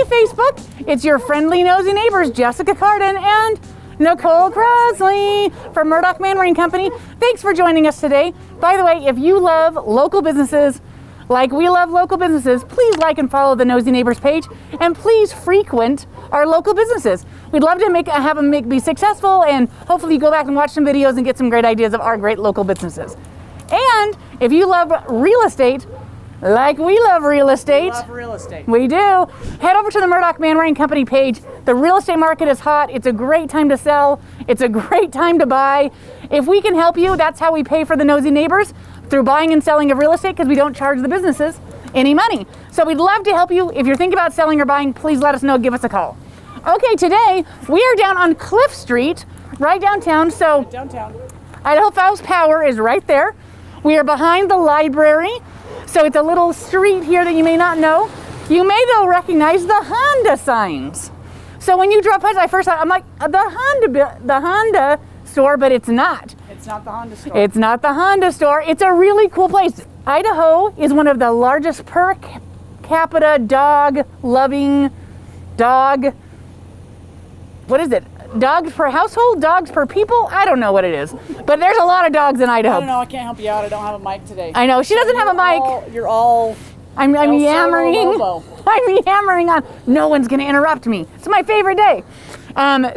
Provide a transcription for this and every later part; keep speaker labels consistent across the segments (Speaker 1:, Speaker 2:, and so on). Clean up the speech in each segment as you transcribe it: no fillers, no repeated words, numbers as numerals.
Speaker 1: Facebook. It's your friendly nosy neighbors, Jessica Carden and Nicole Crosley from Murdoch Mannering Company. Thanks for joining us today. By the way, if you love local businesses like we love local businesses, please like and follow the Nosy Neighbors page, and please frequent our local businesses. We'd love to have them be successful, and hopefully you go back and watch some videos and get some great ideas of our great local businesses. And if you love real estate, like we love real estate.
Speaker 2: We love real estate.
Speaker 1: We do. Head over to the Murdoch Mannering Company page. The real estate market is hot. It's a great time to sell. It's a great time to buy. If we can help you, that's how we pay for the Nosy Neighbors, through buying and selling of real estate, because we don't charge the businesses any money. So we'd love to help you. If you're thinking about selling or buying, please let us know. Give us a call. Okay, today we are down on Cliff Street, right downtown. So
Speaker 2: Downtown.
Speaker 1: Idaho Falls Power is right there. We are behind the library. So it's a little street here that you may not know. You may though recognize the Honda signs. So when you drove past, I'm like, the Honda store, but it's not.
Speaker 2: It's not the Honda store.
Speaker 1: It's not the Honda store. It's a really cool place. Idaho is one of the largest per capita dog-loving dogs per household, dogs per people? I don't know what it is, but there's a lot of dogs in Idaho.
Speaker 2: I don't know, I can't help you out. I don't have a mic today.
Speaker 1: I know, she doesn't have a mic.
Speaker 2: You're all
Speaker 1: I'm yammering. I'm yammering on. No one's going to interrupt me. It's my favorite day.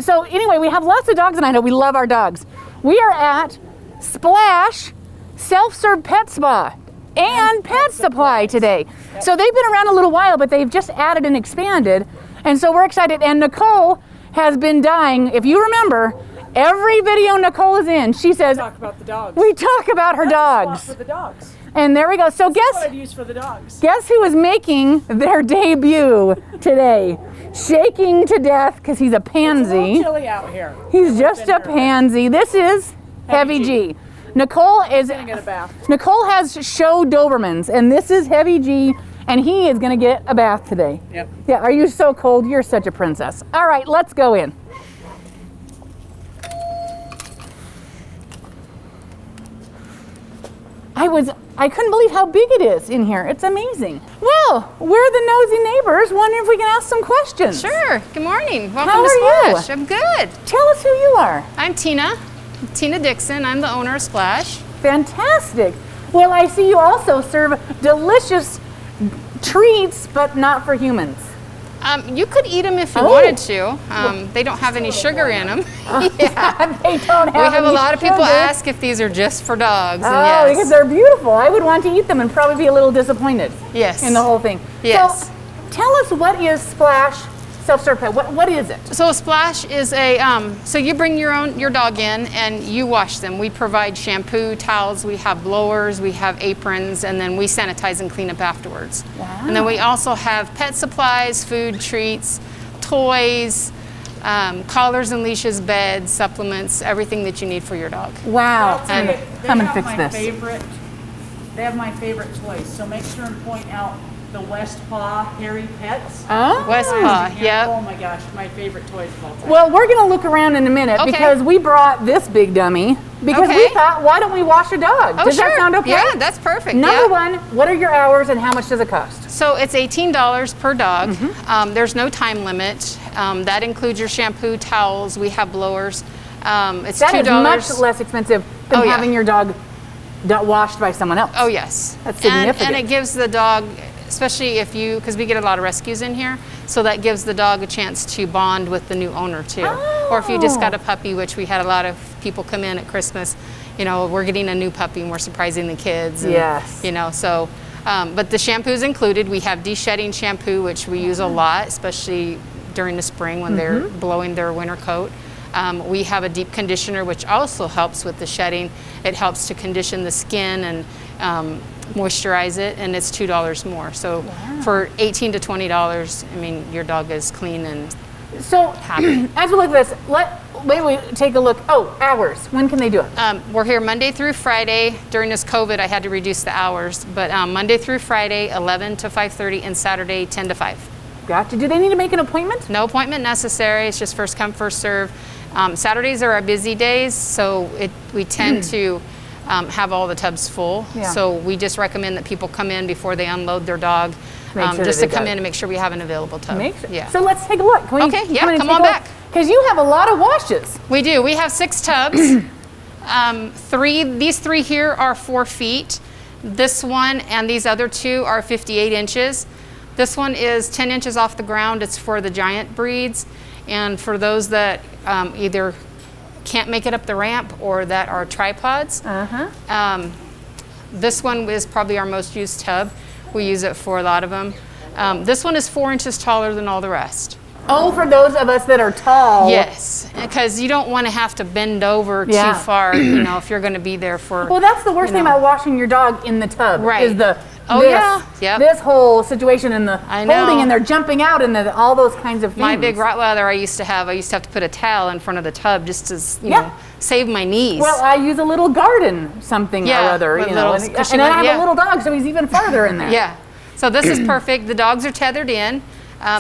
Speaker 1: So anyway, we have lots of dogs in Idaho. We love our dogs. We are at Splash Self-Serve Pet Spa and Pet Supply today. Yep. So they've been around a little while, but they've just added and expanded. And so we're excited. And Nicole has been dying. If you remember, every video Nicole is in, she says,
Speaker 2: we talk about the dogs.
Speaker 1: We talk about her dogs.
Speaker 2: For the dogs.
Speaker 1: And there we go. So
Speaker 2: That's what I'd use for the dogs.
Speaker 1: Guess who is making their debut today? Shaking to death because he's a pansy.
Speaker 2: It's a little chilly out here.
Speaker 1: He's just a pansy. This is Heavy G. Nicole is
Speaker 2: gonna get a bath.
Speaker 1: Nicole has show Dobermans, and this is Heavy G, and he is gonna get a bath today.
Speaker 2: Yep.
Speaker 1: Yeah. Are you so cold? You're such a princess. All right, let's go in. I couldn't believe how big it is in here. It's amazing. Well, we're the Nosy Neighbors. Wondering if we can ask some questions.
Speaker 3: Sure. Good morning. Welcome
Speaker 1: How
Speaker 3: to
Speaker 1: are
Speaker 3: Splash. I'm good.
Speaker 1: Tell us who you are.
Speaker 3: I'm Tina Dixon. I'm the owner of Splash.
Speaker 1: Fantastic. Well, I see you also serve delicious treats, but not for humans.
Speaker 3: You could eat them if you wanted to. They don't have any sugar in them.
Speaker 1: Yeah, they don't have.
Speaker 3: We have a lot of people
Speaker 1: sugar.
Speaker 3: ask if these are just for dogs. And
Speaker 1: Oh,
Speaker 3: yes.
Speaker 1: because they're beautiful. I would want to eat them and probably be a little disappointed.
Speaker 3: Yes.
Speaker 1: In the whole thing.
Speaker 3: Yes.
Speaker 1: So, tell us, what is Splash Self-Serve Pet? What is it?
Speaker 3: So a Splash is so you bring your dog in and you wash them. We provide shampoo, towels, we have blowers, we have aprons, and then we sanitize and clean up afterwards.
Speaker 1: Wow.
Speaker 3: And then we also have pet supplies, food, treats, toys, collars and leashes, beds, supplements, everything that you need for your dog.
Speaker 1: Wow.
Speaker 3: And
Speaker 1: I'm gonna fix this.
Speaker 2: They have my favorite toys, so make sure and point out the West Paw Hairy Pets.
Speaker 1: Oh.
Speaker 3: West Paw, yep.
Speaker 2: Oh my gosh, my favorite toys of all time.
Speaker 1: Well, we're going to look around in a minute because we brought this big dummy because we thought, why don't we wash a dog?
Speaker 3: Oh,
Speaker 1: Does
Speaker 3: sure.
Speaker 1: that sound okay?
Speaker 3: Yeah, that's perfect.
Speaker 1: Number
Speaker 3: yeah.
Speaker 1: one, what are your hours and how much does it cost?
Speaker 3: So it's $18 per dog. There's no time limit. That includes your shampoo, towels. We have blowers. It's
Speaker 1: That
Speaker 3: $2.
Speaker 1: is much less expensive than having your dog washed by someone else.
Speaker 3: Oh, yes.
Speaker 1: That's significant.
Speaker 3: And it gives the dog, especially because we get a lot of rescues in here, so that gives the dog a chance to bond with the new owner too. Or if you just got a puppy, which we had a lot of people come in at Christmas, we're getting a new puppy and we're surprising the kids. And,
Speaker 1: yes.
Speaker 3: So, but the shampoo is included. We have de-shedding shampoo, which we use a lot, especially during the spring when they're blowing their winter coat. We have a deep conditioner, which also helps with the shedding. It helps to condition the skin and moisturize it, and it's $2 more. So for $18 to $20, your dog is clean and happy.
Speaker 1: As we look at this, maybe we take a look. Oh, hours. When can they do it?
Speaker 3: We're here Monday through Friday. During this COVID, I had to reduce the hours, but Monday through Friday, 11 to 5:30, and Saturday, 10 to 5.
Speaker 1: Gotcha. Do they need to make an appointment?
Speaker 3: No appointment necessary. It's just first come, first serve. Saturdays are our busy days, so we tend to have all the tubs full.
Speaker 1: Yeah.
Speaker 3: So we just recommend that people come in before they unload their dog,
Speaker 1: Make sure
Speaker 3: just
Speaker 1: that
Speaker 3: to
Speaker 1: they
Speaker 3: come
Speaker 1: got
Speaker 3: in and make sure we have an available tub. Yeah.
Speaker 1: So let's take a look. Can we
Speaker 3: Okay, yeah, come on back.
Speaker 1: Because you have a lot of washes.
Speaker 3: We do. We have 6 tubs. These 3 here are 4 feet. This one and these other 2 are 58 inches. This one is 10 inches off the ground. It's for the giant breeds. And for those that either can't make it up the ramp or that are tripods, this one is probably our most used tub. We use it for a lot of them. This one is 4 inches taller than all the rest.
Speaker 1: Oh, for those of us that are tall.
Speaker 3: Yes, because you don't want to have to bend over too far, if you're going to be there for.
Speaker 1: Well, that's the worst thing about washing your dog in the tub.
Speaker 3: Right.
Speaker 1: Is the
Speaker 3: Yep.
Speaker 1: this whole situation and the
Speaker 3: I know.
Speaker 1: holding and they're jumping out and all those kinds of things.
Speaker 3: My big Rottweiler I used to have to put a towel in front of the tub just to save my knees.
Speaker 1: Well, I use a little garden something or other, and I have a little dog, so he's even farther in there.
Speaker 3: Yeah. So this is perfect. The dogs are tethered in.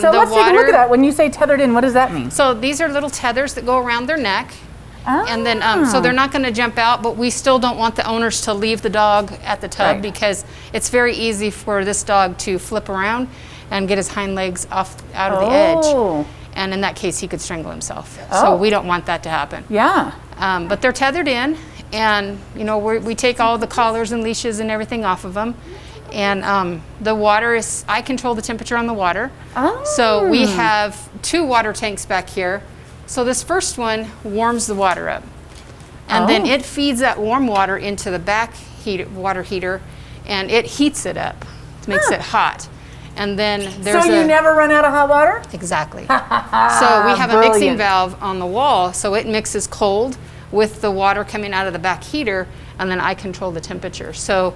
Speaker 1: So let's take a look at that. When you say tethered in, what does that mean?
Speaker 3: So these are little tethers that go around their neck.
Speaker 1: Oh.
Speaker 3: And then, so they're not going to jump out, but we still don't want the owners to leave the dog at the tub because it's very easy for this dog to flip around and get his hind legs out of the edge. And in that case, he could strangle himself. So we don't want that to happen.
Speaker 1: Yeah.
Speaker 3: But they're tethered in, and we take all the collars and leashes and everything off of them. And the water I control the temperature on the water.
Speaker 1: Oh.
Speaker 3: So we have 2 water tanks back here. So this first one warms the water up. And then it feeds that warm water into the back water heater, and it heats it up, makes it hot. And then there's
Speaker 1: you never run out of hot water?
Speaker 3: Exactly. So we have a mixing valve on the wall, so it mixes cold with the water coming out of the back heater, and then I control the temperature. So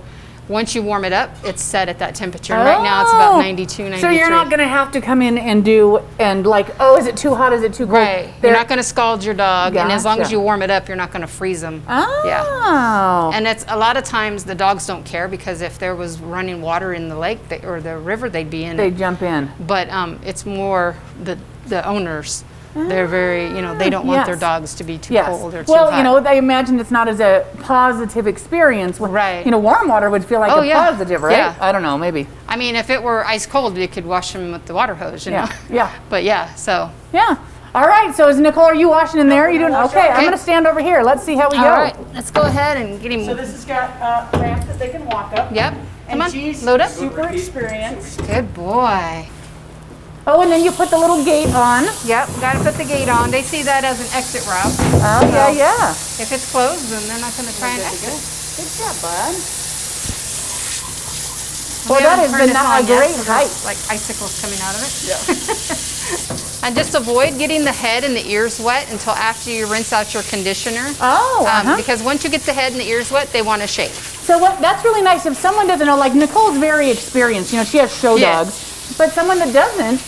Speaker 3: once you warm it up, it's set at that temperature. And right now it's about 92, 93.
Speaker 1: So you're not going to have to come in and is it too hot, is it too cold?
Speaker 3: Right. You're not going to scald your dog. And as long as you warm it up, you're not going to freeze them.
Speaker 1: Oh.
Speaker 3: Yeah. And it's a lot of times the dogs don't care, because if there was running water in the lake or the river, they'd be in.
Speaker 1: They'd jump in.
Speaker 3: But it's more the owners. They're very, they don't want their dogs to be too cold or too hot.
Speaker 1: I imagine it's not as a positive experience.
Speaker 3: Right.
Speaker 1: Warm water would feel like a positive, right?
Speaker 3: Yeah.
Speaker 1: I don't know, maybe.
Speaker 3: I mean, if it were ice cold, we could wash them with the water hose,
Speaker 1: Yeah.
Speaker 3: But so.
Speaker 1: Yeah. All right. So is Nicole, are you washing in there? You doing okay? I'm going to stand over here. Let's see how we go.
Speaker 3: All right. Let's go ahead and get him.
Speaker 2: So this has got a ramp that they can walk up.
Speaker 3: Yep. Come on.
Speaker 2: She's
Speaker 3: Load up.
Speaker 2: super experienced.
Speaker 3: Good boy.
Speaker 1: Oh, and then you put the little gate on.
Speaker 3: Yep, got to put the gate on. They see that as an exit route.
Speaker 1: Oh,
Speaker 3: So
Speaker 1: yeah.
Speaker 3: If it's closed, then they're not going to try and exit.
Speaker 1: Good job, bud.
Speaker 3: We
Speaker 1: Well, that
Speaker 3: haven't
Speaker 1: is
Speaker 3: turned this
Speaker 1: a
Speaker 3: on yet,
Speaker 1: great
Speaker 3: so
Speaker 1: height.
Speaker 3: there's, like icicles coming out of it. Yeah. And just avoid getting the head and the ears wet until after you rinse out your conditioner.
Speaker 1: Oh,
Speaker 3: Because once you get the head and the ears wet, they want to shake.
Speaker 1: So that's really nice. If someone doesn't know, like Nicole's very experienced. She has show dogs. But someone that doesn't,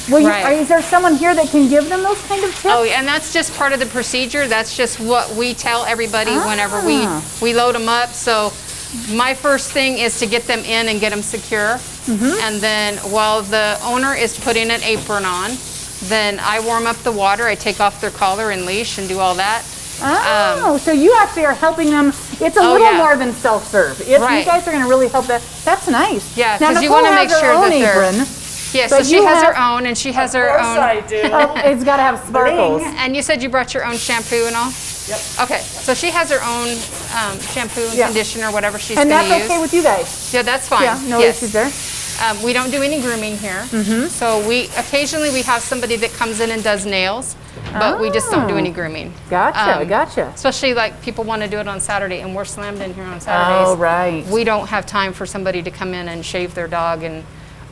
Speaker 1: is there someone here that can give them those kind of tips?
Speaker 3: Oh, and that's just part of the procedure. That's just what we tell everybody whenever we load them up. So my first thing is to get them in and get them secure. And then while the owner is putting an apron on, then I warm up the water. I take off their collar and leash and do all that.
Speaker 1: So you actually are helping them. It's a little more than self-serve. If you guys are going to really help that's nice.
Speaker 3: Yeah,
Speaker 1: now
Speaker 3: because you
Speaker 1: Nicole
Speaker 3: want to make
Speaker 1: has her
Speaker 3: sure
Speaker 1: own
Speaker 3: that they're.
Speaker 1: apron.
Speaker 3: Yeah, so she has her own, and she has her own.
Speaker 2: I do.
Speaker 1: It's got to have sparkles.
Speaker 3: And you said you brought your own shampoo and all?
Speaker 2: Yep.
Speaker 3: Okay, so she has her own shampoo and conditioner, whatever she's going
Speaker 1: And
Speaker 3: to
Speaker 1: that's
Speaker 3: use.
Speaker 1: okay with you guys?
Speaker 3: Yeah, that's fine.
Speaker 1: Yeah, no issues there.
Speaker 3: We don't do any grooming here. So occasionally we have somebody that comes in and does nails, but we just don't do any grooming.
Speaker 1: Gotcha.
Speaker 3: Especially like people want to do it on Saturday, and we're slammed in here on Saturdays.
Speaker 1: Oh, right.
Speaker 3: We don't have time for somebody to come in and shave their dog, and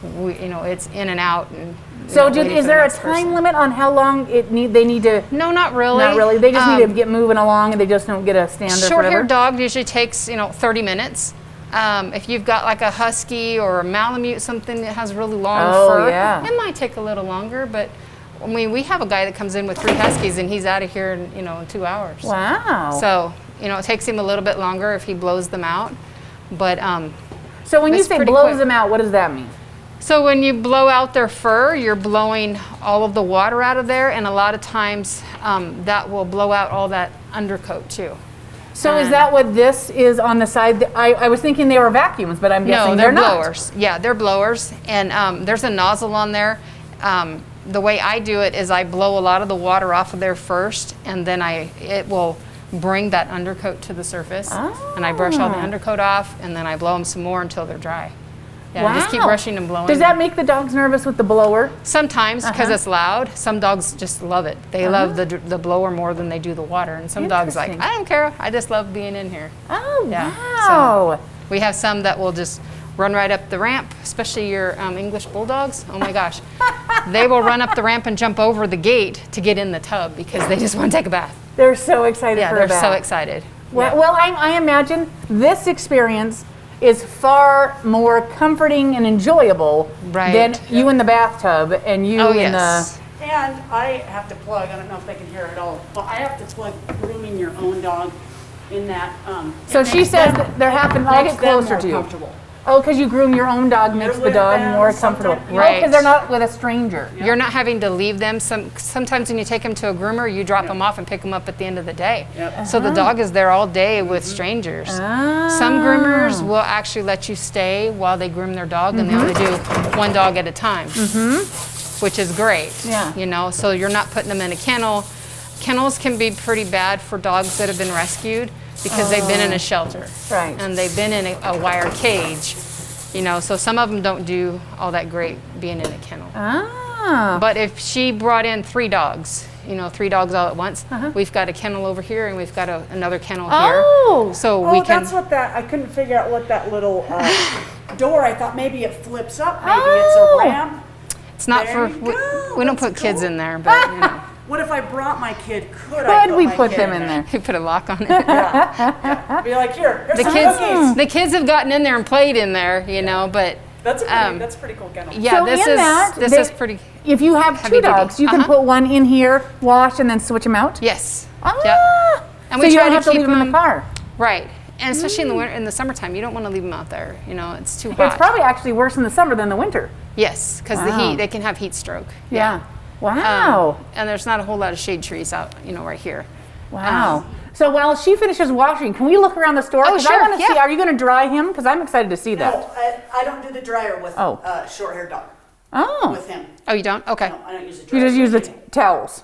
Speaker 3: it's in and out. And
Speaker 1: so is there a time limit on how long they need to?
Speaker 3: No, not really.
Speaker 1: Not really. They just need to get moving along, and they just don't get a standard.
Speaker 3: Short-haired dog usually takes 30 minutes. If you've got like a husky or a Malamute, something that has really long fur, it might take a little longer. But I mean, we have a guy that comes in with 3 huskies, and he's out of here in 2 hours.
Speaker 1: Wow.
Speaker 3: So it takes him a little bit longer if he blows them out. But
Speaker 1: so when you say blows them out, what does that mean?
Speaker 3: So when you blow out their fur, you're blowing all of the water out of there, and a lot of times that will blow out all that undercoat too.
Speaker 1: So is that what this is on the side? I was thinking they were vacuums, but I'm guessing they're not.
Speaker 3: blowers. Yeah, they're blowers, and there's a nozzle on there. The way I do it is I blow a lot of the water off of there first, and then it will bring that undercoat to the surface, and I brush all the undercoat off, and then I blow them some more until they're dry. Yeah,
Speaker 1: wow.
Speaker 3: Just keep brushing and blowing.
Speaker 1: Does that make the dogs nervous with the blower?
Speaker 3: Sometimes, because it's loud. Some dogs just love it. They love the blower more than they do the water. And some dogs like, I don't care. I just love being in here.
Speaker 1: Oh,
Speaker 3: yeah.
Speaker 1: wow.
Speaker 3: So we have some that will just run right up the ramp, especially your English bulldogs. Oh my gosh. They will run up the ramp and jump over the gate to get in the tub because they just want to take a bath.
Speaker 1: They're so excited for a bath.
Speaker 3: Yeah, they're so excited.
Speaker 1: Well, I imagine this experience is far more comforting and enjoyable than you in the bathtub and you in the...
Speaker 2: And I have to plug, I don't know if they can hear it all, but I have to plug grooming your own dog in that.
Speaker 1: So she says that they're happening, I'll get closer to you. Oh, because you groom your own dog makes the dog more comfortable. Right. Because they're not with a stranger.
Speaker 3: Yep. You're not having to leave them. Sometimes when you take them to a groomer, you drop them off and pick them up at the end of the day. Yep. So the dog is there all day with strangers. Some groomers will actually let you stay while they groom their dog, and they only do one dog at a time, which is great. Yeah. You know, so you're not putting them in a kennel. Kennels can be pretty bad for dogs that have been rescued, because they've been in a shelter, and they've been in a wire cage, you know, so some of them don't do all that great being in a kennel. But if she brought in 3 dogs, you know, 3 dogs all at once, we've got a kennel over here and we've got another kennel here. So we can...
Speaker 2: that's what I couldn't figure out what that little door, I thought maybe it flips up, maybe it's a ramp.
Speaker 3: It's not we don't put kids in there, but you know.
Speaker 2: What if I brought my kid?
Speaker 1: Could we put them in there?
Speaker 3: We put a lock on it.
Speaker 2: Be like, here's
Speaker 3: the
Speaker 2: some
Speaker 3: kids.
Speaker 2: cookies.
Speaker 3: The kids have gotten in there and played in there, you know. But
Speaker 2: that's a pretty cool kennel.
Speaker 3: Yeah,
Speaker 1: so
Speaker 3: this is pretty.
Speaker 1: If you have 2 dogs, you can put one in here, wash, and then switch them out.
Speaker 3: Yes.
Speaker 1: Yep. And
Speaker 3: we
Speaker 1: so you
Speaker 3: try
Speaker 1: don't have to leave them in the car.
Speaker 3: Right. And especially in the winter, in the summertime, you don't want to leave them out there. You know, it's too hot.
Speaker 1: It's probably actually worse in the summer than the winter.
Speaker 3: Yes, because the heat, they can have heat stroke.
Speaker 1: Yeah. Wow.
Speaker 3: And there's not a whole lot of shade trees out, you know, right here.
Speaker 1: Wow. So while she finishes washing, can we look around the store?
Speaker 3: Oh, sure.
Speaker 1: I want to see, are you going to dry him? Because I'm excited to see that.
Speaker 2: No, I don't do the dryer with short-haired dog.
Speaker 1: Oh.
Speaker 2: With him.
Speaker 3: Oh, you don't? Okay.
Speaker 2: No, I don't use the dryer.
Speaker 1: You just use the towels.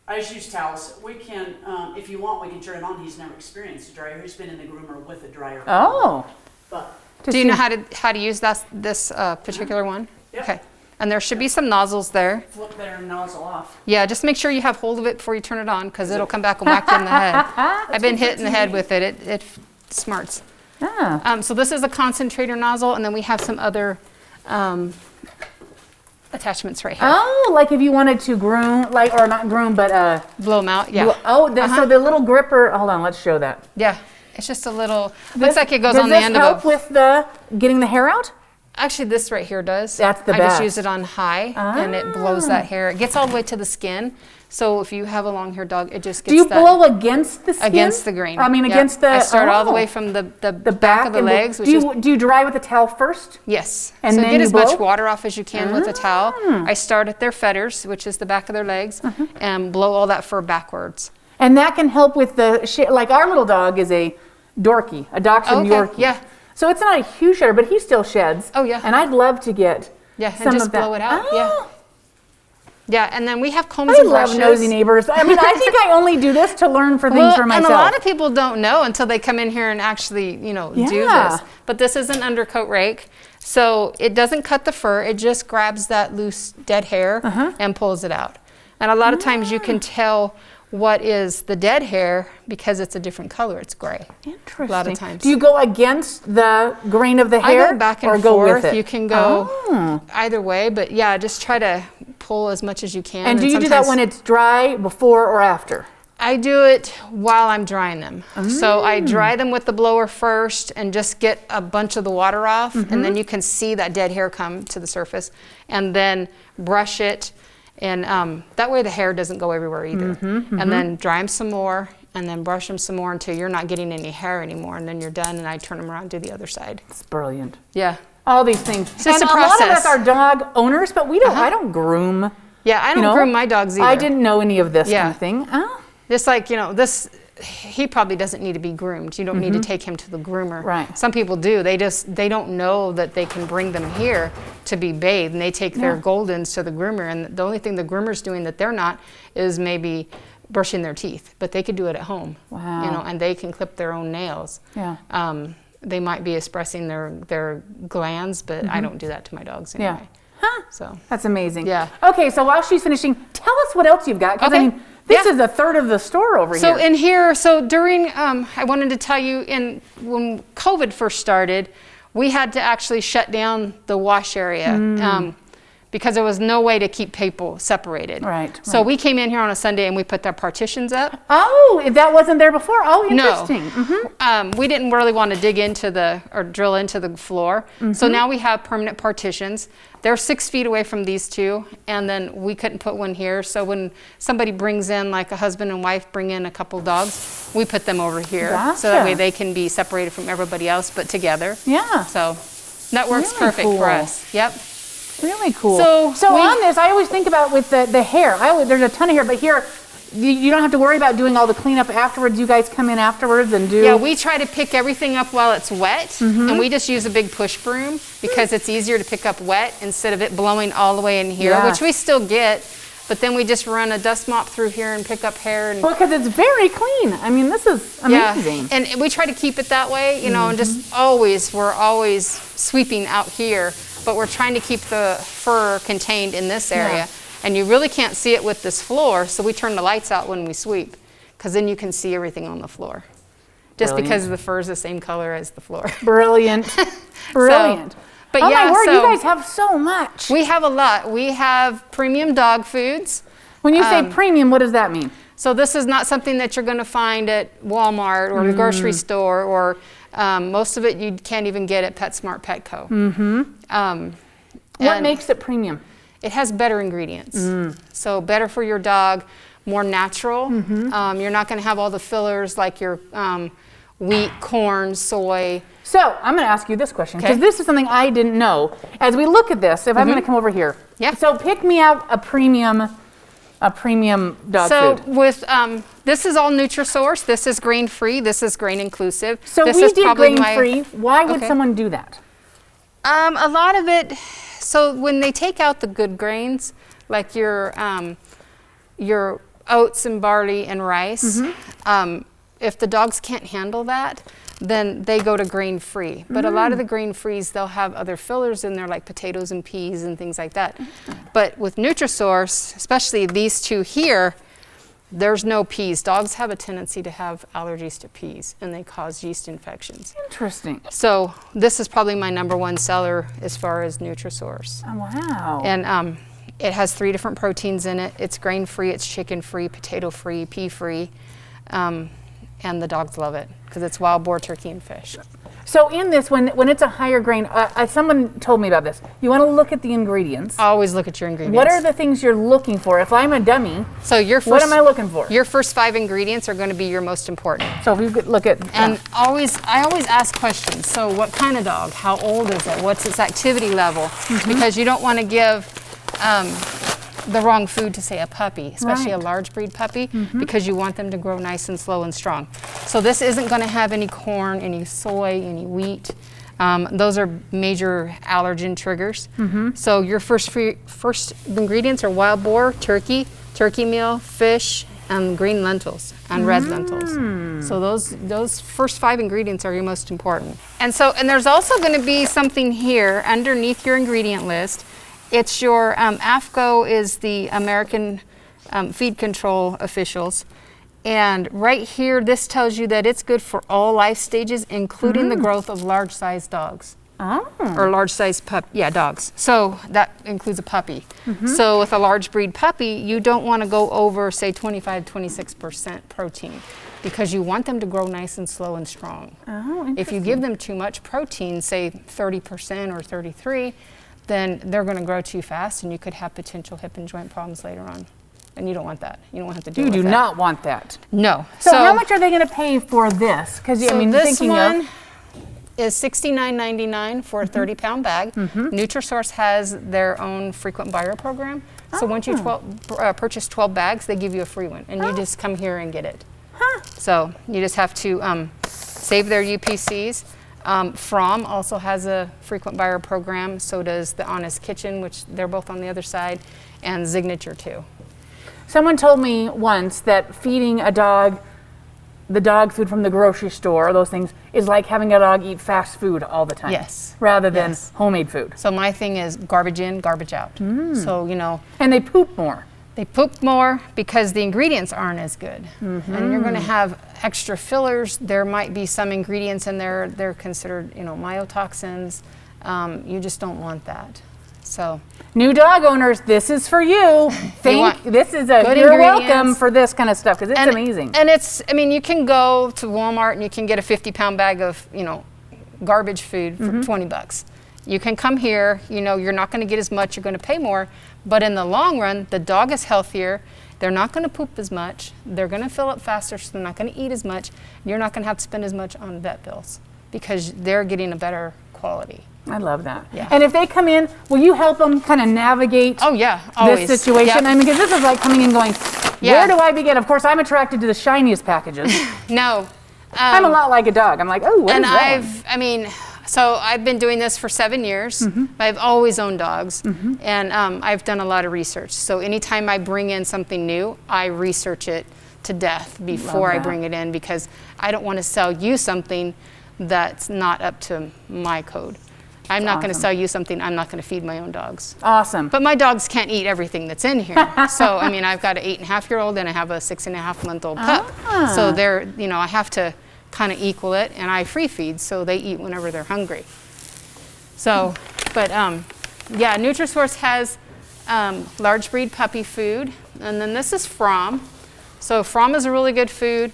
Speaker 2: I just use towels. We can, if you want, we can turn it on. He's never experienced a dryer. He's been in the groomer with a dryer.
Speaker 1: Oh.
Speaker 2: But
Speaker 3: do you know how to use this particular one?
Speaker 2: Yep.
Speaker 3: Okay. And there should be some nozzles there.
Speaker 2: Flip their nozzle off.
Speaker 3: Yeah, just make sure you have hold of it before you turn it on, because it'll come back and whack you in the head. I've been hit in the head with it. It smarts. So this is a concentrator nozzle, and then we have some other attachments right here.
Speaker 1: Oh, like if you wanted to groom, or not groom, but
Speaker 3: blow them out. Yeah.
Speaker 1: So the little gripper. Hold on, let's show that.
Speaker 3: Yeah, it's just a little. Looks like it goes on the end of.
Speaker 1: Does this help with the getting the hair out?
Speaker 3: Actually, this right here does.
Speaker 1: That's the
Speaker 3: best. I just use it on high, and it blows that hair. It gets all the way to the skin. So if you have a long-haired dog, it just gets.
Speaker 1: Do you blow against the skin?
Speaker 3: Against the grain.
Speaker 1: I mean, against the.
Speaker 3: I start all the way from the back of the legs.
Speaker 1: Do you dry with a towel first?
Speaker 3: Yes.
Speaker 1: And
Speaker 3: so
Speaker 1: then
Speaker 3: get
Speaker 1: you
Speaker 3: as
Speaker 1: blow?
Speaker 3: much water off as you can with a towel. I start at their feathers, which is the back of their legs, and blow all that fur backwards.
Speaker 1: And that can help with like our little dog is a Dorky, a Dachshund Yorkie.
Speaker 3: Yeah.
Speaker 1: So it's not a huge shedder, but he still sheds.
Speaker 3: Oh, yeah.
Speaker 1: And I'd love to get some
Speaker 3: and just
Speaker 1: of that.
Speaker 3: blow it out. Yeah. Yeah, and then we have combs
Speaker 1: I
Speaker 3: and brushes.
Speaker 1: love nosy neighbors. I mean, I think I only do this to learn for things for myself.
Speaker 3: And a lot of people don't know until they come in here and actually, do this. But this is an undercoat rake. So it doesn't cut the fur. It just grabs that loose dead hair and pulls it out. And a lot of times you can tell what is the dead hair because it's a different color. It's gray.
Speaker 1: Interesting.
Speaker 3: A lot of times.
Speaker 1: Do you go against the grain of the hair?
Speaker 3: I go back and
Speaker 1: or
Speaker 3: forth.
Speaker 1: Go with it?
Speaker 3: You can go either way, but yeah, just try to pull as much as you can.
Speaker 1: And do you do that when it's dry, before or after?
Speaker 3: I do it while I'm drying them. So I dry them with the blower first and just get a bunch of the water off, and then you can see that dead hair come to the surface, and then brush it. And that way the hair doesn't go everywhere either. And then dry them some more, and then brush them some more until you're not getting any hair anymore, and then you're done, and I turn them around to the other side.
Speaker 1: It's brilliant.
Speaker 3: Yeah.
Speaker 1: All these things.
Speaker 3: It's just
Speaker 1: and
Speaker 3: a process.
Speaker 1: A lot of us are dog owners, but we don't. I don't groom.
Speaker 3: Yeah, I don't groom my dogs either.
Speaker 1: I didn't know any of this kind of thing.
Speaker 3: Just like, this he probably doesn't need to be groomed. You don't need to take him to the groomer.
Speaker 1: Right.
Speaker 3: Some people do. They don't know that they can bring them here to be bathed, and they take their Goldens to the groomer, and the only thing the groomer's doing that they're not is maybe brushing their teeth, but they could do it at home.
Speaker 1: Wow.
Speaker 3: You know, and they can clip their own nails.
Speaker 1: Yeah.
Speaker 3: They might be expressing their glands, but I don't do that to my dogs anyway.
Speaker 1: Yeah. Huh.
Speaker 3: So
Speaker 1: That's amazing.
Speaker 3: Yeah.
Speaker 1: Okay, so while she's finishing, tell us what else you've got. Because I
Speaker 3: Okay.
Speaker 1: mean, this
Speaker 3: Yeah.
Speaker 1: is a third of the store over
Speaker 3: So
Speaker 1: here.
Speaker 3: in here, during, I wanted to tell you, when COVID first started, we had to actually shut down the wash area because there was no way to keep people separated.
Speaker 1: Right,
Speaker 3: So
Speaker 1: right.
Speaker 3: we came in here on a Sunday and we put our partitions up.
Speaker 1: Oh, if that wasn't there before? Oh, interesting.
Speaker 3: No. We didn't really want to dig into or drill into the floor. So now we have permanent partitions. They're 6 feet away from these two, and then we couldn't put one here. So when somebody brings in, like a husband and wife bring in a couple dogs, we put them over here. So that
Speaker 1: Gotcha.
Speaker 3: way they can be separated from everybody else, but together.
Speaker 1: Yeah.
Speaker 3: So that works
Speaker 1: Really
Speaker 3: perfect
Speaker 1: cool.
Speaker 3: for us. Yep.
Speaker 1: Really cool.
Speaker 3: So we-
Speaker 1: on this, I always think about with the hair. There's a ton of hair, but here, you don't have to worry about doing all the cleanup afterwards. You guys come in afterwards and do.
Speaker 3: Yeah, we try to pick everything up while it's wet, and we just use a big push broom because it's easier to pick up wet instead of it blowing all the way in here,
Speaker 1: Yeah.
Speaker 3: which we still get, but then we just run a dust mop through here and pick up hair. And
Speaker 1: Well, because it's very clean. I mean, this is amazing.
Speaker 3: and we try to keep it that way, you know, and just we're always sweeping out here, but we're trying to keep the fur contained in this area. And you really can't see it with this floor, so we turn the lights out when we sweep, because then you can see everything on the floor. Just
Speaker 1: Brilliant.
Speaker 3: because the fur is the same color as the floor.
Speaker 1: Brilliant. Brilliant.
Speaker 3: But
Speaker 1: oh
Speaker 3: yeah,
Speaker 1: my word,
Speaker 3: so
Speaker 1: you guys have so much.
Speaker 3: we have a lot. We have premium dog foods.
Speaker 1: When you say premium, what does that mean?
Speaker 3: So this is not something that you're going to find at Walmart or the grocery store, or most of it you can't even get at PetSmart Petco.
Speaker 1: What
Speaker 3: And
Speaker 1: makes it premium?
Speaker 3: it has better ingredients. So better for your dog, more natural. You're not going to have all the fillers like your wheat, corn, soy.
Speaker 1: So I'm going to ask you this question, because
Speaker 3: Okay.
Speaker 1: this is something I didn't know. As we look at this, if I'm going to come over here.
Speaker 3: Yeah.
Speaker 1: So pick me out a premium dog
Speaker 3: So
Speaker 1: food.
Speaker 3: with this is all Nutrisource. This is grain free. This is grain inclusive.
Speaker 1: So
Speaker 3: this
Speaker 1: we
Speaker 3: is
Speaker 1: did
Speaker 3: probably
Speaker 1: grain free. Why would
Speaker 3: Okay.
Speaker 1: someone do that?
Speaker 3: A lot of it. So when they take out the good grains, like your oats and barley and rice, if the dogs can't handle that, then they go to grain free. But a lot of the grain frees, they'll have other fillers in there, like potatoes and peas and things like that. But with Nutrisource, especially these two here, there's no peas. Dogs have a tendency to have allergies to peas, and they cause yeast infections.
Speaker 1: Interesting.
Speaker 3: So this is probably my #1 seller as far as Nutrisource.
Speaker 1: Oh, wow.
Speaker 3: And it has 3 different proteins in it. It's grain free, it's chicken free, potato free, pea free, and the dogs love it because it's wild boar, turkey, and fish.
Speaker 1: So in this, when it's a higher grain, someone told me about this. You want to look at the ingredients.
Speaker 3: Always look at your ingredients.
Speaker 1: What are the things you're looking for? If I'm a dummy,
Speaker 3: so your first,
Speaker 1: what am I looking for?
Speaker 3: Your first 5 ingredients are going to be your most important.
Speaker 1: So if you could look at...
Speaker 3: And I always ask questions. So what kind of dog? How old is it? What's its activity level? Because you don't want to give the wrong food to, say, a puppy, especially a
Speaker 1: Right.
Speaker 3: large breed puppy, because you want them to grow nice and slow and strong. So this isn't going to have any corn, any soy, any wheat. Those are major allergen triggers. So your first ingredients are wild boar, turkey meal, fish, and green lentils and red lentils. So those first 5 ingredients are your most important. And there's also going to be something here underneath your ingredient list. It's your AFCO is the American Feed Control officials. And right here, this tells you that it's good for all life stages, including the growth of large-sized dogs.
Speaker 1: Oh.
Speaker 3: Or large-sized dogs. So that includes a puppy. So with a large breed puppy, you don't want to go over, say, 25-26% protein, because you want them to grow nice and slow and strong.
Speaker 1: Oh,
Speaker 3: If you give them too much protein, say 30% or 33%, then they're going to grow too fast, and you could have potential hip and joint problems later on. And you don't want that. You don't want to deal
Speaker 1: You
Speaker 3: with
Speaker 1: do
Speaker 3: that.
Speaker 1: not want that.
Speaker 3: No.
Speaker 1: So how much are they going to pay for this? Because I mean,
Speaker 3: this
Speaker 1: thinking
Speaker 3: one
Speaker 1: of
Speaker 3: is $69.99 for a 30-pound bag. Nutrisource has their own frequent buyer program. So once you purchase 12 bags, they give you a free one, and you just come here and get it.
Speaker 1: Huh.
Speaker 3: So you just have to save their UPCs. From also has a frequent buyer program, so does the Honest Kitchen, which they're both on the other side, and Signature too.
Speaker 1: Someone told me once that feeding a dog the dog food from the grocery store, those things, is like having a dog eat fast food all the time.
Speaker 3: Yes.
Speaker 1: Rather than homemade food.
Speaker 3: So my thing is garbage in, garbage out. So, you know.
Speaker 1: And they poop more.
Speaker 3: They poop more because the ingredients aren't as good. And you're going to have extra fillers. There might be some ingredients in there, they're considered, you know, myotoxins. You just don't want that. So,
Speaker 1: new dog owners, this is for you. This is a you're welcome for this kind of stuff because it's amazing.
Speaker 3: And it's, I mean, you can go to Walmart and you can get a 50-pound bag of, you know, garbage food for $20. You can come here, you know, you're not going to get as much, you're going to pay more, but in the long run, the dog is healthier. They're not going to poop as much. They're going to fill up faster, so they're not going to eat as much. You're not going to have to spend as much on vet bills because they're getting a better quality.
Speaker 1: I love that.
Speaker 3: Yeah.
Speaker 1: And if they come in, will you help them kind of navigate
Speaker 3: always.
Speaker 1: this situation? I mean, because this is like coming and going, where do I begin? Of course, I'm attracted to the shiniest packages.
Speaker 3: No.
Speaker 1: I'm a lot like a dog. I'm like, oh, what is that?
Speaker 3: I mean, so I've been doing this for 7 years. I've always owned dogs. And I've done a lot of research. So anytime I bring in something new, I research it to death before I bring it in because I don't want to sell you something that's not up to my code. I'm not going to sell you something I'm not going to feed my own dogs.
Speaker 1: Awesome.
Speaker 3: But my dogs can't eat everything that's in here. So, I mean, I've got an 8.5-year-old and I have a 6.5-month-old pup. So they're, you know, I have to kind of equal it, and I free feed, so they eat whenever they're hungry. So, but yeah, Nutrisource has large breed puppy food, and then this is From. So From is a really good food,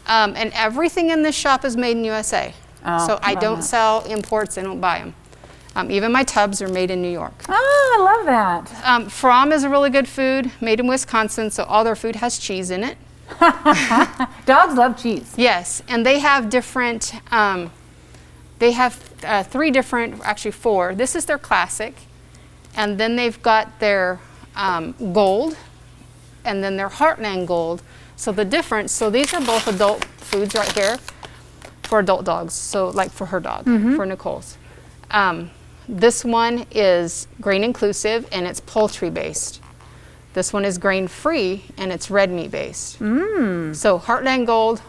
Speaker 3: and everything in this shop is made in USA. So I don't sell imports, I don't buy them. Even my tubs are made in New York.
Speaker 1: Oh, I love that.
Speaker 3: From is a really good food, made in Wisconsin, so all their food has cheese in it.
Speaker 1: Dogs love cheese.
Speaker 3: Yes, and they have different, they have 3 different, actually 4. This is their classic, and then they've got their gold, and then their Heartland Gold. So the difference, so these are both adult foods right here for adult dogs, so like for her dog, for Nicole's. This one is grain inclusive and it's poultry based. This one is grain free and it's red meat based. So Heartland Gold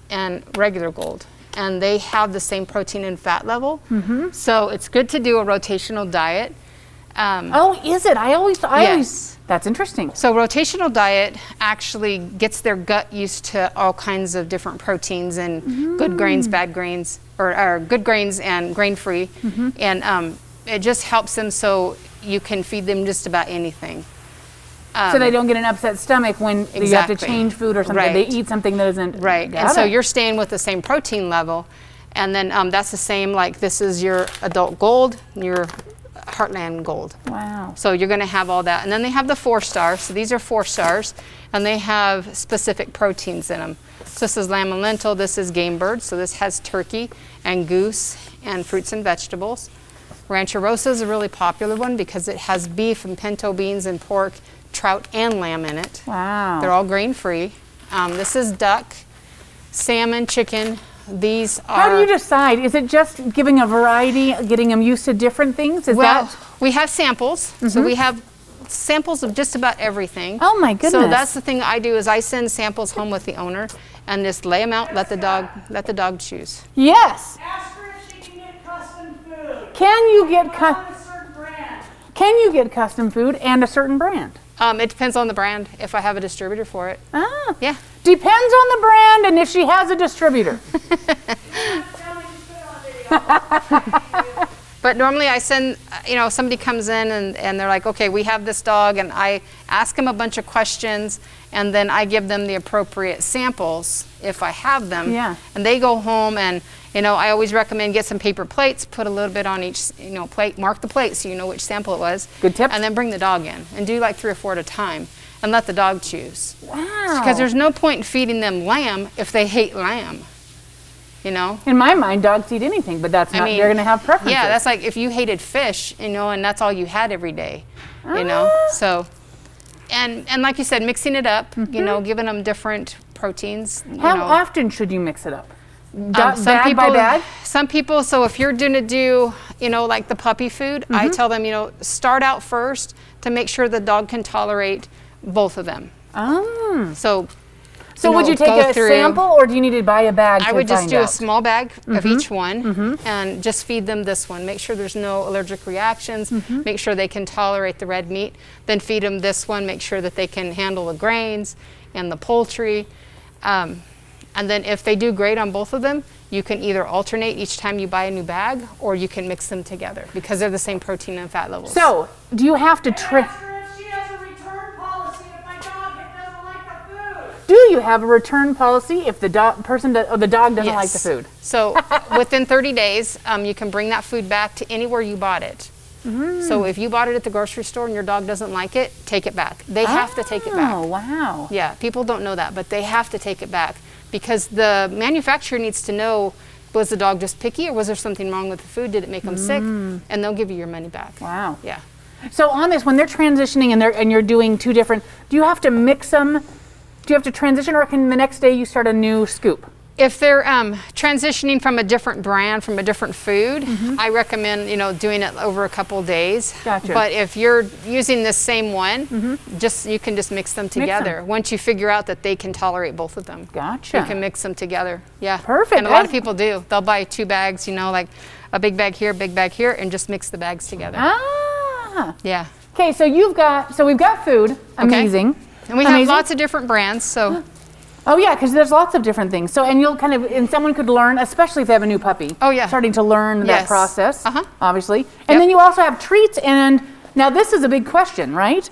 Speaker 3: and regular Gold, and they have the same protein and fat level. So it's good to do a rotational diet.
Speaker 1: Oh, is it? I always, that's interesting.
Speaker 3: So Rotational Diet actually gets their gut used to all kinds of different proteins and good grains, bad grains, or good grains and grain-free. And it just helps them so you can feed them just about anything.
Speaker 1: So they don't get an upset stomach when you have to change food or something. They eat something that isn't.
Speaker 3: And so you're staying with the same protein level. And then that's the same, like this is your adult gold, your Heartland Gold.
Speaker 1: Wow.
Speaker 3: So you're going to have all that. And then they have the 4-star. So these are 4 stars. And they have specific proteins in them. So this is lamb and lentil. This is game bird. So this has turkey and goose and fruits and vegetables. Rancho Rosa is a really popular one because it has beef and pinto beans and pork, trout, and lamb in it.
Speaker 1: Wow.
Speaker 3: They're all grain-free. This is duck, salmon, chicken. These are...
Speaker 1: How do you decide? Is it just giving a variety, getting them used to different things?
Speaker 3: We have samples. So we have samples of just about everything.
Speaker 1: Oh my goodness.
Speaker 3: So that's the thing I do is I send samples home with the owner and just lay them out, let the dog choose.
Speaker 1: Yes.
Speaker 2: Ask her if she can get custom food.
Speaker 1: Can you get
Speaker 2: a certain brand.
Speaker 1: Can you get custom food and a certain brand?
Speaker 3: It depends on the brand, if I have a distributor for it. Yeah.
Speaker 1: Depends on the brand and if she has a distributor.
Speaker 3: But normally I send, you know, somebody comes in and they're like, okay, we have this dog, and I ask them a bunch of questions, and then I give them the appropriate samples if I have them.
Speaker 1: Yeah.
Speaker 3: And they go home, and, you know, I always recommend get some paper plates, put a little bit on each, you know, plate, mark the plate so you know which sample it was.
Speaker 1: Good tip.
Speaker 3: And then bring the dog in and do like 3 or 4 at a time and let the dog choose.
Speaker 1: Wow.
Speaker 3: Because there's no point in feeding them lamb if they hate lamb. You know?
Speaker 1: In my mind, dogs eat anything, but that's not, they're going to have preferences.
Speaker 3: Yeah, that's like if you hated fish, you know, and that's all you had every day, you know? So, and like you said, mixing it up, you know, giving them different proteins.
Speaker 1: How often should you mix it up?
Speaker 3: Some
Speaker 1: bag
Speaker 3: people,
Speaker 1: by bag?
Speaker 3: Some people, so if you're going to do, like the puppy food, I tell them, start out first to make sure the dog can tolerate both of them.
Speaker 1: Oh.
Speaker 3: So
Speaker 1: would you take a sample, or do you need to buy a bag?
Speaker 3: I would just do
Speaker 1: out?
Speaker 3: a small bag of each one and just feed them this one. Make sure there's no allergic reactions. Make sure they can tolerate the red meat. Then feed them this one. Make sure that they can handle the grains and the poultry. And then if they do great on both of them, you can either alternate each time you buy a new bag, or you can mix them together because they're the same protein and fat levels.
Speaker 1: So do you have to trim? Do you have a return policy if the dog doesn't like the food?
Speaker 3: So within 30 days, you can bring that food back to anywhere you bought it. So if you bought it at the grocery store and your dog doesn't like it, take it back. They have to take it back.
Speaker 1: Oh, wow.
Speaker 3: Yeah, people don't know that, but they have to take it back because the manufacturer needs to know, was the dog just picky or was there something wrong with the food? Did it make them sick? And they'll give you your money back.
Speaker 1: Wow.
Speaker 3: Yeah.
Speaker 1: So on this, when they're transitioning and you're doing two different, do you have to mix them? Do you have to transition, or can the next day you start a new scoop?
Speaker 3: If they're transitioning from a different brand, from a different food, I recommend doing it over a couple days.
Speaker 1: Gotcha.
Speaker 3: But if you're using the same one, you can just mix them together. Once you figure out that they can tolerate both of them,
Speaker 1: Gotcha.
Speaker 3: you can mix them together. Yeah,
Speaker 1: Perfect.
Speaker 3: And a lot of people do. They'll buy 2 bags, like a big bag here, and just mix the bags together.
Speaker 1: Ah.
Speaker 3: Yeah.
Speaker 1: Okay, so we've got food. Amazing.
Speaker 3: And we have lots of different brands, so.
Speaker 1: Oh yeah, because there's lots of different things. So, and someone could learn, especially if they have a new puppy.
Speaker 3: Oh yeah.
Speaker 1: Starting to learn that process,
Speaker 3: Uh-huh.
Speaker 1: obviously. And then you also have treats, and now this is a big question, right?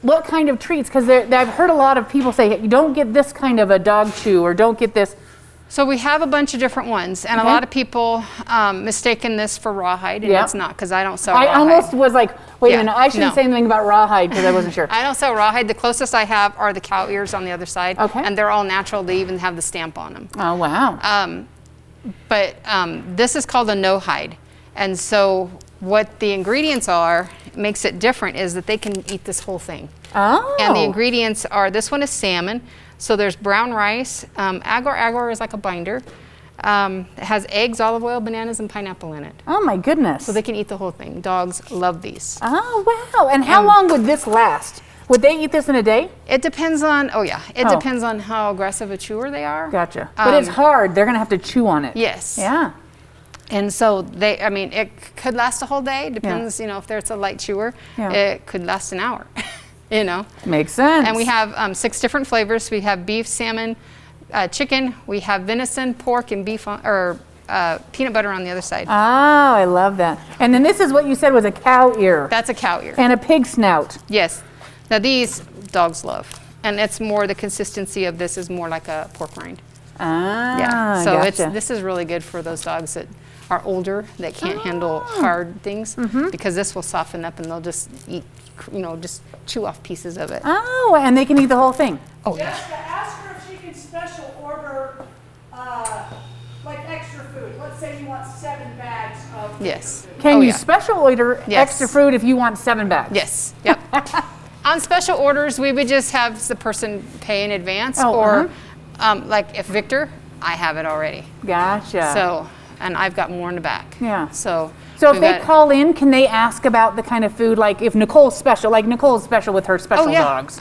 Speaker 1: What kind of treats? Because I've heard a lot of people say, you don't get this kind of a dog chew, or don't get this.
Speaker 3: So we have a bunch of different ones, and a lot of people mistaken this for rawhide, and it's not, because I don't sell rawhide.
Speaker 1: I almost was like, wait a minute, I shouldn't
Speaker 3: No.
Speaker 1: say anything about rawhide because I wasn't sure.
Speaker 3: I don't sell rawhide. The closest I have are the cow ears on the other side, and they're all natural. They even have the stamp on them.
Speaker 1: Oh, wow.
Speaker 3: But this is called a no-hide, and so what the ingredients are makes it different is that they can eat this whole thing.
Speaker 1: Oh.
Speaker 3: And the ingredients are, this one is salmon. So there's brown rice, agar is like a binder. It has eggs, olive oil, bananas, and pineapple in it.
Speaker 1: Oh my goodness.
Speaker 3: So they can eat the whole thing. Dogs love these.
Speaker 1: Oh, wow. And how long would this last? Would they eat this in a day?
Speaker 3: It depends on, depends on how aggressive a chewer they are.
Speaker 1: Gotcha. But it's hard. They're going to have to chew on it.
Speaker 3: Yes.
Speaker 1: Yeah.
Speaker 3: And so it could last a whole day. Depends, if there's a light chewer, it could last an hour.
Speaker 1: Makes sense.
Speaker 3: And we have 6 different flavors. We have beef, salmon, chicken. We have venison, pork, and beef peanut butter on the other side.
Speaker 1: Oh, I love that. And then this is what you said was a cow ear.
Speaker 3: That's a cow ear.
Speaker 1: And a pig snout.
Speaker 3: Yes. Now these dogs love, and it's more the consistency of this is more like a pork rind.
Speaker 1: Ah,
Speaker 3: yeah. So
Speaker 1: gotcha.
Speaker 3: this is really good for those dogs that are older that can't handle hard things because this will soften up and they'll just eat, just chew off pieces of it.
Speaker 1: Oh, and they can eat the whole thing.
Speaker 3: Oh, yeah.
Speaker 2: Jessica, ask her if she can special order like extra food. Let's say you want 7 bags of
Speaker 3: Yes.
Speaker 2: food.
Speaker 1: Can you special order extra food if you want 7 bags?
Speaker 3: Yes. Yep. On special orders, we would just have the person pay in advance, like if Victor, I have it already.
Speaker 1: Gotcha.
Speaker 3: So, and I've got more in the back.
Speaker 1: Yeah.
Speaker 3: So
Speaker 1: if they call in, can they ask about the kind of food, like if Nicole's special, with her special dogs?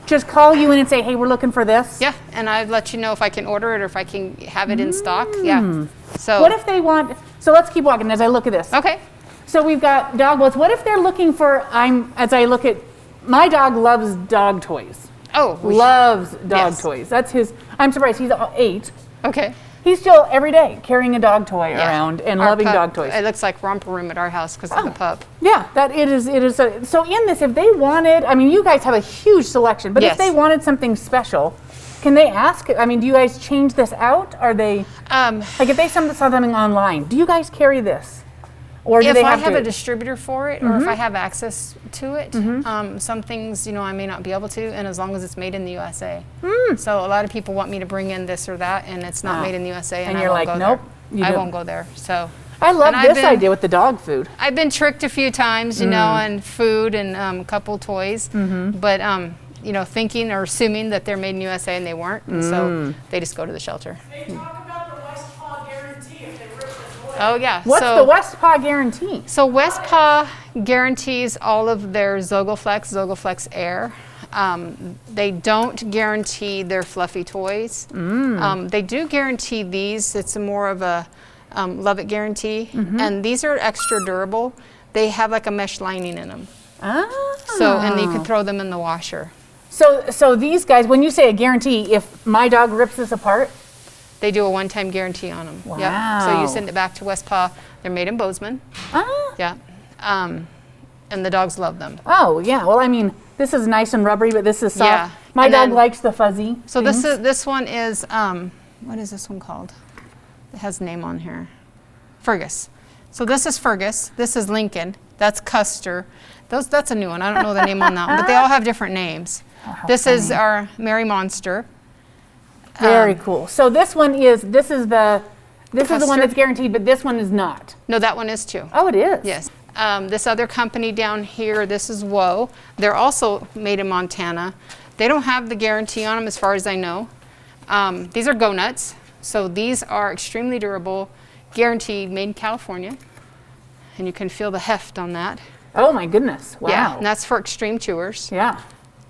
Speaker 1: Just call you in and say, hey, we're looking for this?
Speaker 3: Yeah, and I'd let you know if I can order it or if I can have it in stock. Yeah. So
Speaker 1: what if they want, so let's keep walking as I look at this.
Speaker 3: Okay.
Speaker 1: So we've got dog boats. What if they're looking for, as I look at, my dog loves dog toys.
Speaker 3: Oh.
Speaker 1: Loves dog toys. That's his, I'm surprised, he's 8.
Speaker 3: Okay.
Speaker 1: He's still every day carrying a dog toy around and
Speaker 3: Our
Speaker 1: loving
Speaker 3: pup,
Speaker 1: dog toys.
Speaker 3: It looks like romper room at our house because of the pup.
Speaker 1: Yeah, it is. So in this, if they wanted, you guys have a huge selection, but if they wanted something special, can they ask? Do you guys change this out? Are they, like if they saw something online, do you guys carry this? Or do
Speaker 3: if
Speaker 1: they
Speaker 3: I
Speaker 1: have
Speaker 3: have
Speaker 1: to?
Speaker 3: a distributor for it, or if I have access to it, some things, I may not be able to, and as long as it's made in the USA. So a lot of people want me to bring in this or that, and it's not made in the USA, and
Speaker 1: you're like, nope,
Speaker 3: I won't go there. So
Speaker 1: I love this idea with the dog food.
Speaker 3: I've been tricked a few times, and food and a couple toys, but thinking or assuming that they're made in USA and they weren't, and so they just go to the shelter.
Speaker 2: They talk about the West Paw guarantee if they rip the toy.
Speaker 3: Oh yeah.
Speaker 1: What's the West Paw guarantee?
Speaker 3: So West Paw guarantees all of their Zogaflex Air. They don't guarantee their fluffy toys. They do guarantee these. It's more of a love it guarantee, and these are extra durable. They have like a mesh lining in them. So, and you can throw them in the washer.
Speaker 1: So these guys, when you say a guarantee, if my dog rips this apart,
Speaker 3: they do a one-time guarantee on them.
Speaker 1: Wow.
Speaker 3: Yep. So you send it back to West Paw. They're made in Bozeman. Yeah. And the dogs love them.
Speaker 1: Oh yeah. Well, I mean, this is nice and rubbery, but this is soft.
Speaker 3: Yeah.
Speaker 1: My
Speaker 3: And
Speaker 1: dog
Speaker 3: then-
Speaker 1: likes the fuzzy.
Speaker 3: So
Speaker 1: things.
Speaker 3: this one is what is this one called? It has a name on here. Fergus. So this is Fergus. This is Lincoln. That's Custer. That's a new one. I don't know the name on that one, but they all have different names. This is our Merry Monster.
Speaker 1: Very cool. So this is the one
Speaker 3: Custer.
Speaker 1: that's guaranteed, but this one is not.
Speaker 3: No, that one is too.
Speaker 1: Oh, it is.
Speaker 3: Yes. This other company down here, this is Woe. They're also made in Montana. They don't have the guarantee on them as far as I know. These are Go Nuts. So these are extremely durable, guaranteed, made in California. And you can feel the heft on that.
Speaker 1: Oh my goodness. Wow.
Speaker 3: Yeah, and that's for extreme chewers.
Speaker 1: Yeah.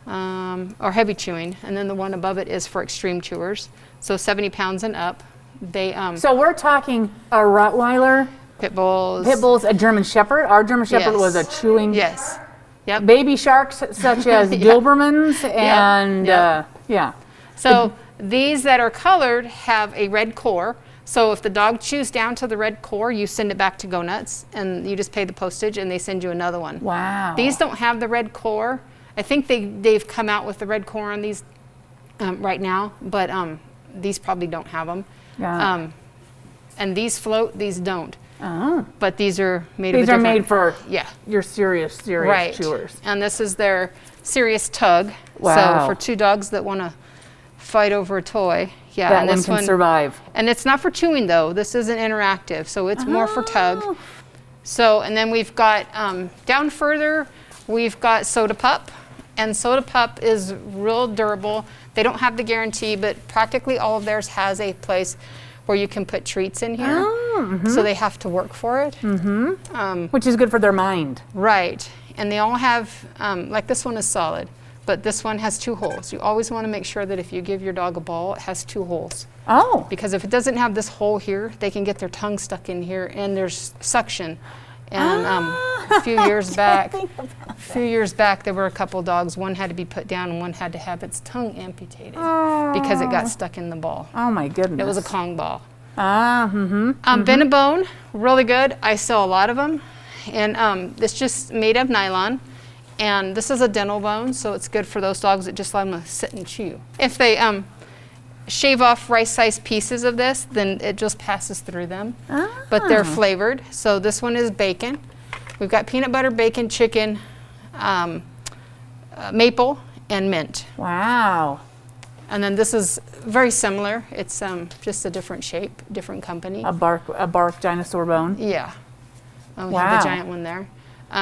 Speaker 3: Or heavy chewing. And then the one above it is for extreme chewers. So 70 pounds and up. They
Speaker 1: So we're talking a Rottweiler,
Speaker 3: pit bulls.
Speaker 1: a German Shepherd. Our German Shepherd
Speaker 3: Yes.
Speaker 1: was a chewing.
Speaker 3: Yes. Yep.
Speaker 1: Baby sharks such as Dobermans and
Speaker 3: Yep.
Speaker 1: yeah.
Speaker 3: So these that are colored have a red core. So if the dog chews down to the red core, you send it back to Go Nuts, and you just pay the postage, and they send you another one.
Speaker 1: Wow.
Speaker 3: These don't have the red core. I think they've come out with the red core on these right now, but these probably don't have them.
Speaker 1: Yeah.
Speaker 3: And these float, these don't.
Speaker 1: Oh.
Speaker 3: But these are made.
Speaker 1: These
Speaker 3: of a
Speaker 1: are made
Speaker 3: different-
Speaker 1: for
Speaker 3: yeah.
Speaker 1: your serious
Speaker 3: Right.
Speaker 1: chewers.
Speaker 3: And this is their serious tug.
Speaker 1: Wow.
Speaker 3: So for two dogs that want to fight over a toy, yeah.
Speaker 1: That
Speaker 3: and
Speaker 1: one
Speaker 3: this
Speaker 1: can survive.
Speaker 3: And it's not for chewing though. This isn't interactive, so it's more for tug.
Speaker 1: Oh.
Speaker 3: So, and then we've got down further, we've got Soda Pup, and Soda Pup is real durable. They don't have the guarantee, but practically all of theirs has a place where you can put treats in here. So they have to work for it.
Speaker 1: Which is good for their mind.
Speaker 3: Right, and they all have, like this one is solid, but this one has 2 holes. You always want to make sure that if you give your dog a ball, it has 2 holes.
Speaker 1: Oh.
Speaker 3: Because if it doesn't have this hole here, they can get their tongue stuck in here, and there's suction. And a few years back, there were a couple dogs. One had to be put down, and one had to have its tongue amputated because it got stuck in the ball.
Speaker 1: Oh my goodness.
Speaker 3: It was a Kong ball.
Speaker 1: Mm-hmm.
Speaker 3: Really good. I sell a lot of them, and it's just made of nylon. And this is a dental bone, so it's good for those dogs that just let them sit and chew. If they shave off rice-sized pieces of this, then it just passes through them. But they're flavored. So this one is bacon. We've got peanut butter, bacon, chicken, maple, and mint.
Speaker 1: Wow.
Speaker 3: And then this is very similar. It's just a different shape, different company.
Speaker 1: A bark dinosaur bone.
Speaker 3: Yeah. We
Speaker 1: Wow.
Speaker 3: have the giant one there.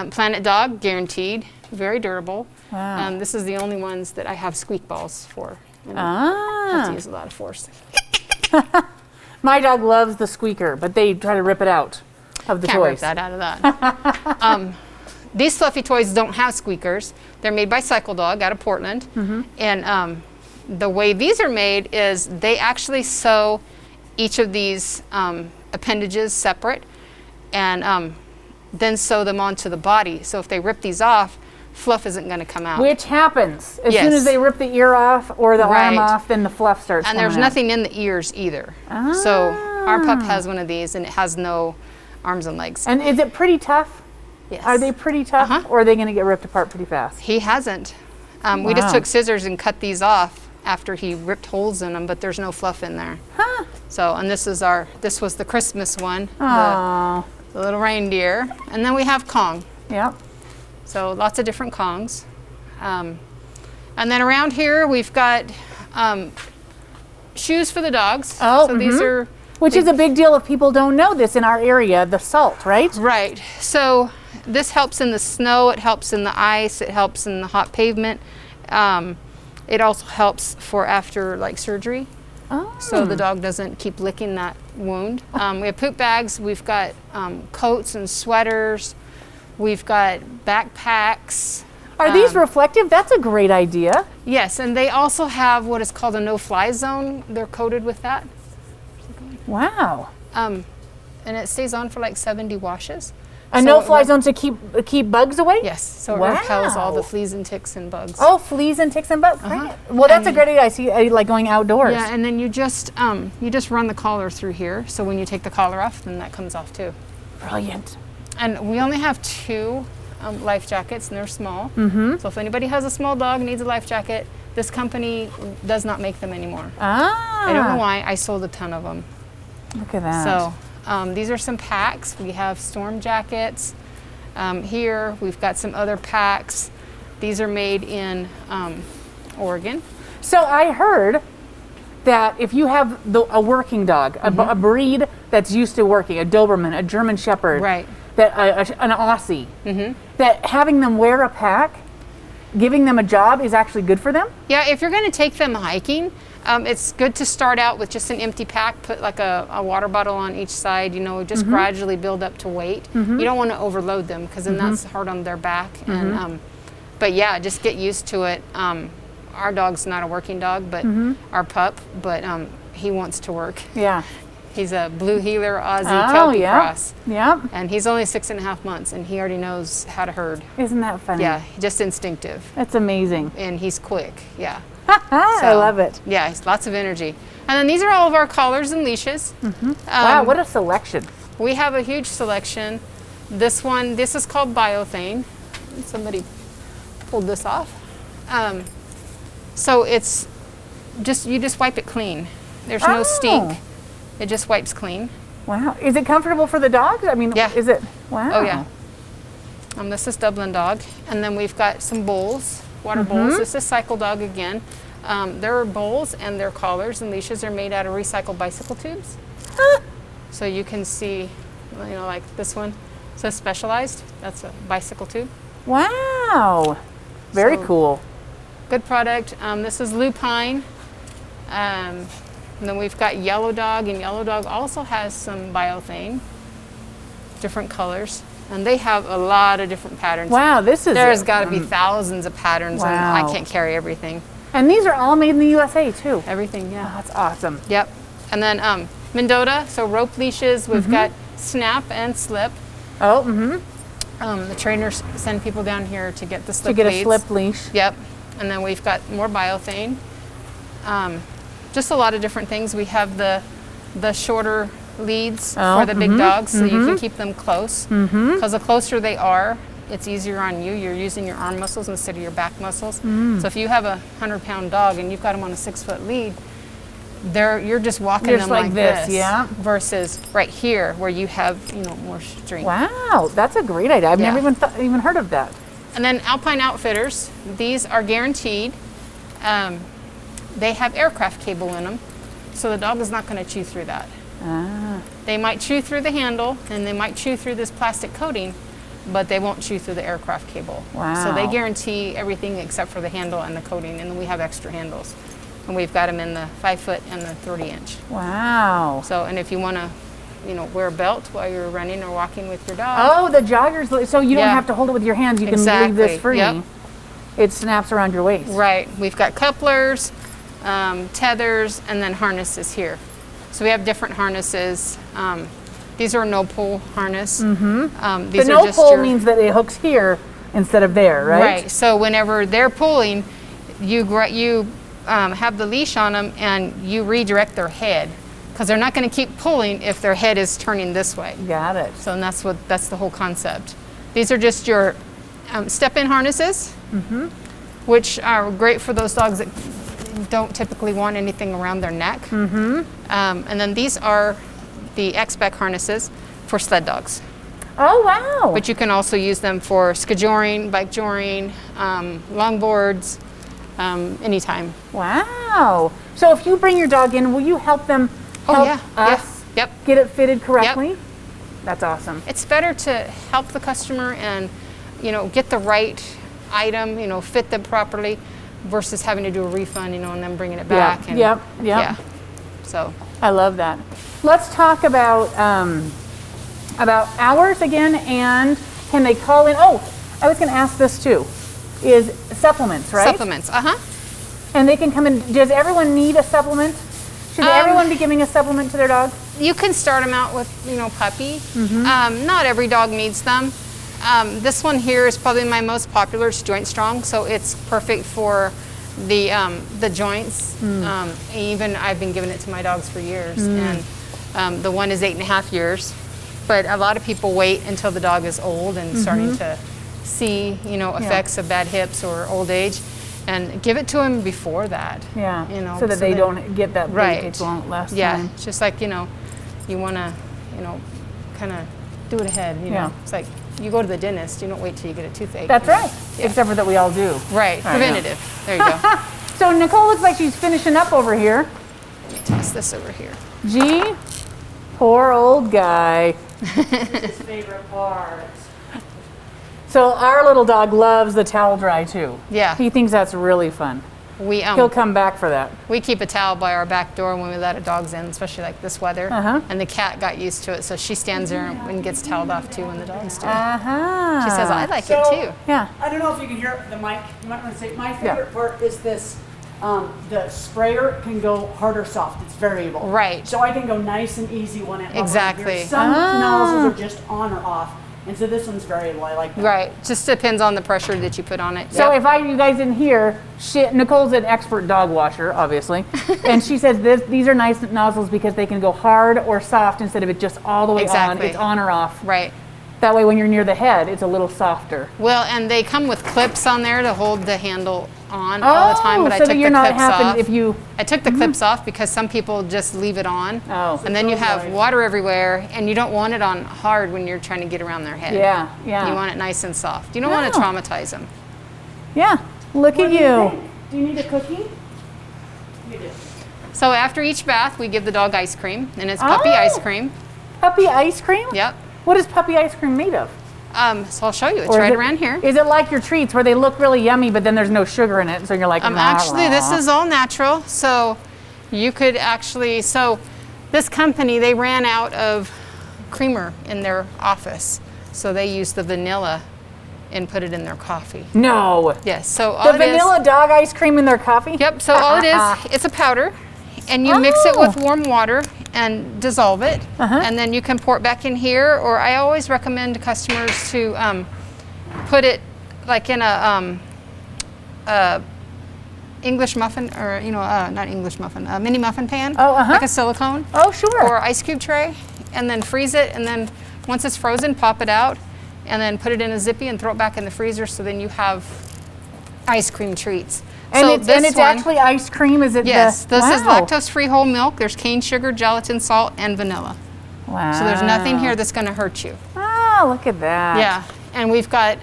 Speaker 3: Planet Dog, guaranteed, very durable.
Speaker 1: Wow.
Speaker 3: This is the only ones that I have squeak balls for. And I have to use a lot of force.
Speaker 1: My dog loves the squeaker, but they try to rip it out of the
Speaker 3: Can't rip
Speaker 1: toys.
Speaker 3: that out of that. These fluffy toys don't have squeakers. They're made by Cycle Dog out of Portland. And the way these are made is they actually sew each of these appendages separate and then sew them onto the body. So if they rip these off, fluff isn't going to come out.
Speaker 1: Which happens. As
Speaker 3: Yes.
Speaker 1: soon as they rip the ear off or the arm
Speaker 3: Right.
Speaker 1: off, then the fluff starts
Speaker 3: And there's
Speaker 1: coming out.
Speaker 3: nothing in the ears either. So our pup has one of these, and it has no arms and legs.
Speaker 1: And is it pretty tough?
Speaker 3: Yes.
Speaker 1: Are they pretty tough, or are they going to get ripped apart pretty fast?
Speaker 3: He hasn't. We just
Speaker 1: Wow.
Speaker 3: took scissors and cut these off after he ripped holes in them, but there's no fluff in there. So, and this was the Christmas one,
Speaker 1: Oh,
Speaker 3: the little reindeer. And then we have Kong.
Speaker 1: yep.
Speaker 3: So lots of different Kongs. And then around here we've got shoes for the dogs.
Speaker 1: Oh,
Speaker 3: so these are
Speaker 1: Which is a big deal if people don't know this in our area, the salt, right?
Speaker 3: right. So this helps in the snow, it helps in the ice, it helps in the hot pavement. It also helps for after like surgery.
Speaker 1: Oh.
Speaker 3: So the dog doesn't keep licking that wound. We have poop bags. We've got coats and sweaters. We've got backpacks.
Speaker 1: Are these reflective? That's a great idea.
Speaker 3: Yes, and they also have what is called a no-fly zone. They're coated with that.
Speaker 1: Wow.
Speaker 3: And it stays on for like 70 washes.
Speaker 1: A
Speaker 3: So
Speaker 1: no-fly
Speaker 3: it-
Speaker 1: zone to keep bugs away?
Speaker 3: Yes, so
Speaker 1: Wow.
Speaker 3: it repels all the fleas and ticks and bugs.
Speaker 1: Oh, fleas and ticks and bugs. Great. Well, that's a great idea. I see, like going outdoors.
Speaker 3: Yeah, and then you just run the collar through here. So when you take the collar off, then that comes off too.
Speaker 1: Brilliant.
Speaker 3: And we only have 2 life jackets, and they're small. Mm-hmm. So if anybody has a small dog and needs a life jacket, this company does not make them anymore.
Speaker 1: Ah.
Speaker 3: I don't know why. I sold a ton of them.
Speaker 1: Look at that.
Speaker 3: So these are some packs. We have storm jackets. Here we've got some other packs. These are made in Oregon.
Speaker 1: So I heard that if you have a working dog, a breed that's used to working, a Doberman, a German Shepherd,
Speaker 3: Right.
Speaker 1: that an Aussie, that having them wear a pack, giving them a job is actually good for them?
Speaker 3: Yeah, if you're going to take them hiking, it's good to start out with just an empty pack, put like a water bottle on each side, just gradually build up to weight. You don't want to overload them because then that's hard on their back. And but yeah, just get used to it. Our dog's not a working dog, but our pup, but he wants to work.
Speaker 1: Yeah.
Speaker 3: He's a blue heeler Aussie Kelpie cross.
Speaker 1: Yeah.
Speaker 3: And he's only 6.5 months, and he already knows how to herd.
Speaker 1: Isn't that funny?
Speaker 3: Yeah, just instinctive.
Speaker 1: That's amazing.
Speaker 3: And he's quick, yeah.
Speaker 1: I love it.
Speaker 3: Yeah, he's lots of energy. And then these are all of our collars and leashes.
Speaker 1: Wow, what a selection.
Speaker 3: We have a huge selection. This is called Biothane. Somebody pulled this off. So it's you just wipe it clean. There's no stink. It just wipes clean.
Speaker 1: Wow. Is it comfortable for the dogs? I mean,
Speaker 3: Yeah.
Speaker 1: is it? Wow.
Speaker 3: Oh yeah. This is Dublin Dog. And then we've got some bowls, water bowls. This is Cycle Dog again. Their bowls and their collars and leashes are made out of recycled bicycle tubes. So you can see, like this one says Specialized. That's a bicycle tube.
Speaker 1: Wow. Very
Speaker 3: So-
Speaker 1: cool.
Speaker 3: Good product. This is Lupine. And then we've got Yellow Dog, and Yellow Dog also has some Biothane, different colors. And they have a lot of different patterns.
Speaker 1: Wow, this is
Speaker 3: There's got to be thousands of patterns, and I
Speaker 1: Wow.
Speaker 3: can't carry everything.
Speaker 1: And these are all made in the USA too.
Speaker 3: Everything, yeah.
Speaker 1: That's awesome.
Speaker 3: Yep. And then Mendota, so rope leashes. We've got Snap and Slip.
Speaker 1: Oh,
Speaker 3: The trainers send people down here to get the
Speaker 1: to
Speaker 3: slip
Speaker 1: get
Speaker 3: leads.
Speaker 1: a slip leash.
Speaker 3: Yep. And then we've got more Biothane. Just a lot of different things. We have the shorter leads for the big dogs, so you can keep them close. Because the closer they are, it's easier on you. You're using your arm muscles instead of your back muscles. So if you have a 100-pound dog and you've got them on a 6-foot lead, you're just walking
Speaker 1: Just
Speaker 3: them
Speaker 1: like
Speaker 3: like
Speaker 1: this,
Speaker 3: this.
Speaker 1: yeah.
Speaker 3: Versus right here where you have more strength.
Speaker 1: Wow, that's a great idea. I've
Speaker 3: Yeah.
Speaker 1: never even heard of that.
Speaker 3: And then Alpine Outfitters, these are guaranteed. They have aircraft cable in them, so the dog is not going to chew through that. They might chew through the handle, and they might chew through this plastic coating, but they won't chew through the aircraft cable.
Speaker 1: Wow.
Speaker 3: So they guarantee everything except for the handle and the coating, and then we have extra handles. And we've got them in the 5-foot and the 30-inch.
Speaker 1: Wow.
Speaker 3: So, and if you want to, wear a belt while you're running or walking with your dog.
Speaker 1: Oh, the joggers, so you don't
Speaker 3: Yeah.
Speaker 1: have to hold it with your hands. You can leave
Speaker 3: Exactly,
Speaker 1: this free.
Speaker 3: yep.
Speaker 1: It snaps around your waist.
Speaker 3: Right. We've got couplers, tethers, and then harnesses here. So we have different harnesses. These are a no-pull harness. These
Speaker 1: The
Speaker 3: are
Speaker 1: no
Speaker 3: just
Speaker 1: pull means that it hooks here instead of there, right?
Speaker 3: Right. So whenever they're pulling, you have the leash on them and you redirect their head because they're not going to keep pulling if their head is turning this way.
Speaker 1: Got it.
Speaker 3: So that's the whole concept. These are just your step-in harnesses, which are great for those dogs that don't typically want anything around their neck. And then these are the X-Spec harnesses for sled dogs.
Speaker 1: Oh, wow.
Speaker 3: But you can also use them for skijoring, bike joring, longboards, anytime.
Speaker 1: Wow. So if you bring your dog in, will you help them help us
Speaker 3: Yep.
Speaker 1: get it fitted correctly? That's awesome.
Speaker 3: It's better to help the customer and, get the right item, fit them properly. versus having to do a refund, and then bringing it back. And,
Speaker 1: Yep.
Speaker 3: Yeah. So.
Speaker 1: I love that. Let's talk about hours again, and can they call in? Oh, I was going to ask this too. Is supplements, right?
Speaker 3: Supplements.
Speaker 1: And they can come in. Does everyone need a supplement? Should everyone be giving a supplement to their dog?
Speaker 3: You can start them out with, puppy. Not every dog needs them. This one here is probably my most popular. It's Joint Strong, so it's perfect for the joints. Even I've been giving it to my dogs for years, and the one is 8.5 years. But a lot of people wait until the dog is old and starting to see, effects of bad hips or old age, and give it to them before that.
Speaker 1: Yeah. So that they don't get that breakage last time.
Speaker 3: Yeah. It's just like, you want to, kind of do it ahead. It's like you go to the dentist. You don't wait till you get a toothache.
Speaker 1: That's right. Yeah. Except for that we all do.
Speaker 3: Right. Preventative. There you go.
Speaker 1: So Nicole looks like she's finishing up over here.
Speaker 3: Let me toss this over here.
Speaker 1: Gee, poor old guy.
Speaker 2: This is his favorite part.
Speaker 1: So our little dog loves the towel dry too.
Speaker 3: Yeah.
Speaker 1: He thinks that's really fun. He'll come back for that.
Speaker 3: We keep a towel by our back door when we let our dogs in, especially like this weather. And the cat got used to it, so she stands there and gets toweled off too when the dogs do. She says, I like it too.
Speaker 1: Yeah.
Speaker 2: I don't know if you can hear the mic. You might want to say, my favorite part is this. The sprayer can go hard or soft. It's variable.
Speaker 3: Right.
Speaker 2: So I can go nice and easy when it
Speaker 3: Exactly.
Speaker 2: Some nozzles are just on or off. And so this one's variable. I like that.
Speaker 3: Right. Just depends on the pressure that you put on it.
Speaker 1: So if you guys didn't hear, Nicole's an expert dog washer, obviously. And she says these are nice nozzles because they can go hard or soft instead of it just all the way on. It's on or off.
Speaker 3: Right.
Speaker 1: That way when you're near the head, it's a little softer.
Speaker 3: Well, and they come with clips on there to hold the handle on all the time, but I
Speaker 1: so
Speaker 3: took
Speaker 1: that you're
Speaker 3: the
Speaker 1: not
Speaker 3: clips off.
Speaker 1: if you
Speaker 3: I took the clips off because some people just leave it on. And then you have water everywhere, and you don't want it on hard when you're trying to get around their head.
Speaker 1: Yeah.
Speaker 3: You want it nice and soft. You don't want to traumatize them.
Speaker 1: Yeah. Look at you.
Speaker 2: Do you need a cookie? You do.
Speaker 3: So after each bath, we give the dog ice cream, and it's puppy ice cream.
Speaker 1: Puppy ice cream?
Speaker 3: Yep.
Speaker 1: What is puppy ice cream made of?
Speaker 3: So I'll show you. It's right around here.
Speaker 1: Is it like your treats where they look really yummy, but then there's no sugar in it, so you're like,
Speaker 3: actually, this is all natural. So you could actually, this company, they ran out of creamer in their office. So they used the vanilla and put it in their coffee.
Speaker 1: No.
Speaker 3: Yes. So all
Speaker 1: the vanilla dog ice cream in their coffee?
Speaker 3: Yep. So all it is, it's a powder, and you mix it with warm water and dissolve it, and then you can pour it back in here. Or I always recommend to customers to put it like in a English muffin, or not English muffin, a mini muffin pan, like a silicone.
Speaker 1: Oh, sure.
Speaker 3: Or ice cube tray, and then freeze it, and then once it's frozen, pop it out, and then put it in a zippy and throw it back in the freezer. So then you have ice cream treats.
Speaker 1: And it's actually ice cream, is it?
Speaker 3: Yes, this is lactose-free whole milk. There's cane sugar, gelatin, salt, and vanilla.
Speaker 1: Wow.
Speaker 3: So there's nothing here that's going to hurt you.
Speaker 1: Oh, look at that.
Speaker 3: Yeah, and we've got,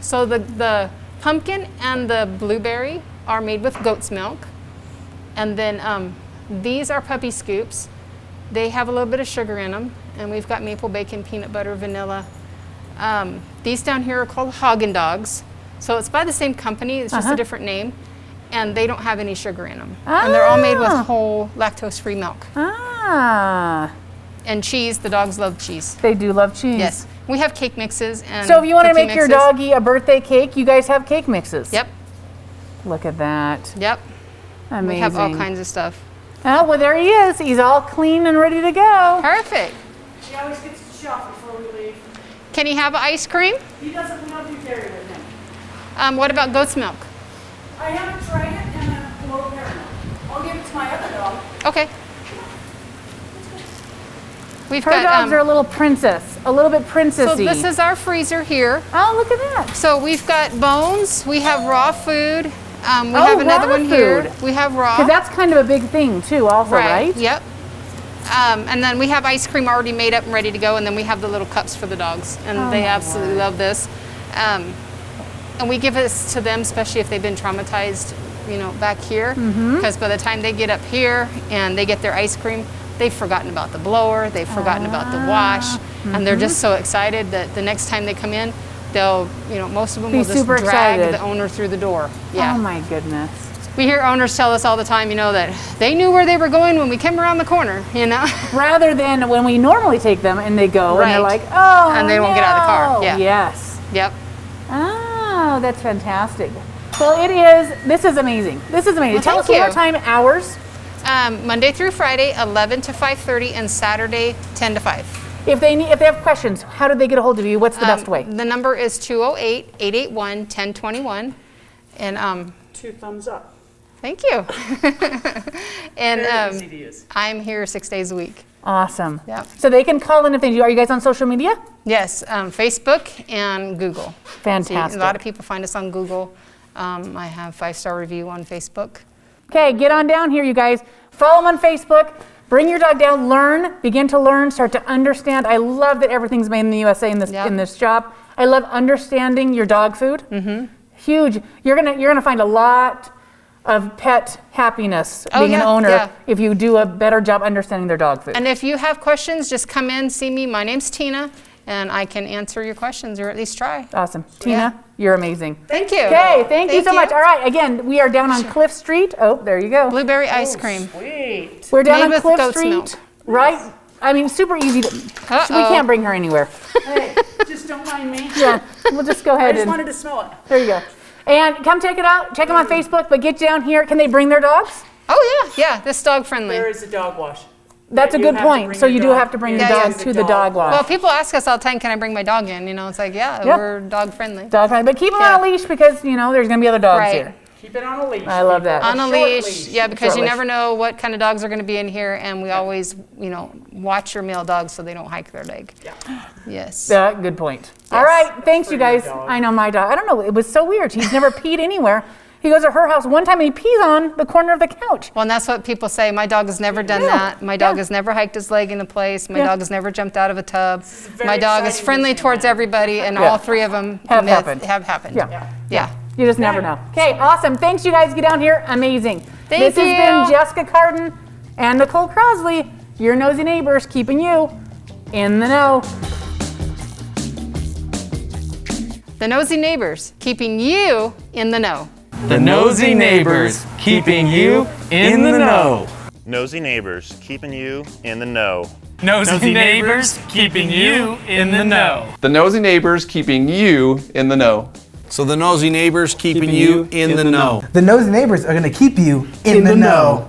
Speaker 3: so the pumpkin and the blueberry are made with goat's milk. And then these are puppy scoops. They have a little bit of sugar in them. And we've got maple bacon, peanut butter, vanilla. These down here are called Haagen Dogs. So it's by the same company, it's just a different name. And they don't have any sugar in them. And they're all made with whole lactose-free milk. And cheese, the dogs love cheese.
Speaker 1: They do love cheese.
Speaker 3: Yes. We have cake mixes. And
Speaker 1: so if you want to make your doggy a birthday cake, you guys have cake mixes.
Speaker 3: Yep.
Speaker 1: Look at that.
Speaker 3: Yep.
Speaker 1: Amazing.
Speaker 3: We have all kinds of stuff.
Speaker 1: Oh, well, there he is. He's all clean and ready to go.
Speaker 3: Perfect.
Speaker 2: She always gets to shop before we leave.
Speaker 3: Can he have ice cream?
Speaker 2: We don't do dairy with him.
Speaker 3: What about goat's milk?
Speaker 2: I haven't tried it, and a little caramel. I'll give it to my other dog.
Speaker 3: Okay. We've
Speaker 1: Her dogs are a little bit princessy.
Speaker 3: So this is our freezer here.
Speaker 1: Oh, look at that.
Speaker 3: So we've got bones. We have raw food. We have another one here. We have raw.
Speaker 1: Because that's kind of a big thing too, also, right?
Speaker 3: Yep. And then we have ice cream already made up and ready to go, and then we have the little cups for the dogs, and they absolutely love this. And we give this to them, especially if they've been traumatized, back here, because by the time they get up here and they get their ice cream, they've forgotten about the blower, they've forgotten about the wash, and they're just so excited that the next time they come in, they'll, most of them
Speaker 1: Be
Speaker 3: will just
Speaker 1: super
Speaker 3: drag
Speaker 1: excited.
Speaker 3: the owner through the door. Yeah.
Speaker 1: Oh my goodness.
Speaker 3: We hear owners tell us all the time, that they knew where they were going when we came around the corner,
Speaker 1: Rather than when we normally take them and they go and they're
Speaker 3: Right.
Speaker 1: like, oh,
Speaker 3: And they won't get out of the car.
Speaker 1: no.
Speaker 3: Yeah.
Speaker 1: Yes.
Speaker 3: Yep.
Speaker 1: Oh, that's fantastic. Well, this is amazing. This is amazing.
Speaker 3: Well,
Speaker 1: Tell us
Speaker 3: thank
Speaker 1: one more
Speaker 3: you.
Speaker 1: time, hours.
Speaker 3: Monday through Friday, 11 to 5:30, and Saturday, 10 to 5.
Speaker 1: If they have questions, how do they get a hold of you? What's the best way?
Speaker 3: The number is 208-881-1021. And
Speaker 2: 2 thumbs up.
Speaker 3: thank you. And
Speaker 2: Very easy to use.
Speaker 3: I'm here 6 days a week.
Speaker 1: Awesome.
Speaker 3: Yep.
Speaker 1: So they can call in if they do. Are you guys on social media?
Speaker 3: Yes, Facebook and Google.
Speaker 1: Fantastic.
Speaker 3: See, a lot of people find us on Google. I have 5-star review on Facebook.
Speaker 1: Okay, get on down here, you guys. Follow them on Facebook. Bring your dog down. Learn. Begin to learn. Start to understand. I love that everything's made in the USA in this
Speaker 3: Yep.
Speaker 1: in this shop. I love understanding your dog food. Mm-hmm. Huge. You're gonna find a lot of pet happiness being an
Speaker 3: yeah,
Speaker 1: owner
Speaker 3: yeah.
Speaker 1: if you do a better job understanding their dog food.
Speaker 3: And if you have questions, just come in, see me. My name's Tina, and I can answer your questions or at least try.
Speaker 1: Awesome. Tina, you're amazing.
Speaker 3: Thank you.
Speaker 1: Okay, thank you so much. All right, again, we are down on Cliff Street. Oh, there you go.
Speaker 3: Blueberry ice cream.
Speaker 2: Sweet.
Speaker 1: We're down
Speaker 3: Made
Speaker 1: on
Speaker 3: with
Speaker 1: Cliff
Speaker 3: goat's
Speaker 1: Street,
Speaker 3: milk.
Speaker 1: right? I mean, super easy to.
Speaker 3: Uh-oh.
Speaker 1: We can't bring her anywhere.
Speaker 2: Hey, just don't mind me.
Speaker 1: Yeah, we'll just go
Speaker 2: I
Speaker 1: ahead
Speaker 2: just
Speaker 1: and.
Speaker 2: wanted to smell it.
Speaker 1: There you go. And come check it out. Check them on Facebook, but get down here. Can they bring their dogs?
Speaker 3: Oh, yeah, this dog friendly.
Speaker 2: There is a dog wash.
Speaker 1: That's a
Speaker 2: You
Speaker 1: good
Speaker 2: have to
Speaker 1: point.
Speaker 2: bring
Speaker 1: So
Speaker 2: your
Speaker 1: you do
Speaker 2: dog.
Speaker 1: have to bring your
Speaker 3: Yeah,
Speaker 1: dog
Speaker 3: yeah.
Speaker 1: to the dog wash.
Speaker 3: Well, people ask us all the time, can I bring my dog in? It's like, yeah,
Speaker 1: Yep.
Speaker 3: we're dog friendly.
Speaker 1: Dog friendly. But keep them on a leash because, there's going to be other dogs
Speaker 3: Right.
Speaker 1: here.
Speaker 2: Keep it on a leash.
Speaker 1: I love that.
Speaker 3: On a
Speaker 2: short
Speaker 3: leash,
Speaker 2: leash.
Speaker 3: yeah, because you
Speaker 1: Short
Speaker 3: never
Speaker 1: leash.
Speaker 3: know what kind of dogs are going to be in here, and we always, watch your male dogs so they don't hike their leg.
Speaker 2: Yeah.
Speaker 3: Yes.
Speaker 1: Yeah, good point. All right, thanks you
Speaker 2: For your
Speaker 1: guys.
Speaker 2: dog.
Speaker 1: I know my dog. I don't know, it was so weird. He's never peed anywhere. He goes to her house one time and he pees on the corner of the couch.
Speaker 3: Well, and that's what people say. My dog has never done that. My dog has never hiked his leg into place. My
Speaker 1: Yeah.
Speaker 3: dog has never jumped out of a tub.
Speaker 2: very
Speaker 3: My dog is
Speaker 2: exciting
Speaker 3: friendly
Speaker 2: to see,
Speaker 3: towards
Speaker 2: man.
Speaker 3: everybody, and
Speaker 1: Yeah.
Speaker 3: all three of them
Speaker 1: Have happened.
Speaker 3: Have happened.
Speaker 1: Yeah.
Speaker 3: Yeah.
Speaker 1: You just never know. Okay, awesome. Thanks you guys. Get down here. Amazing.
Speaker 3: Thank
Speaker 1: This has
Speaker 3: you.
Speaker 1: been Jessica Carden and Nicole Crosley, your nosy neighbors, keeping you in the know.
Speaker 3: The Nosy Neighbors, keeping you in the know.
Speaker 4: The Nosy Neighbors, keeping you in the know.
Speaker 5: Nosy Neighbors, keeping you in the know.
Speaker 4: Nosy Neighbors, keeping you in the know.
Speaker 6: The Nosy Neighbors, keeping you in the know.
Speaker 7: So the nosy neighbors keeping you in the know.
Speaker 8: The nosy neighbors are going to keep you in the know.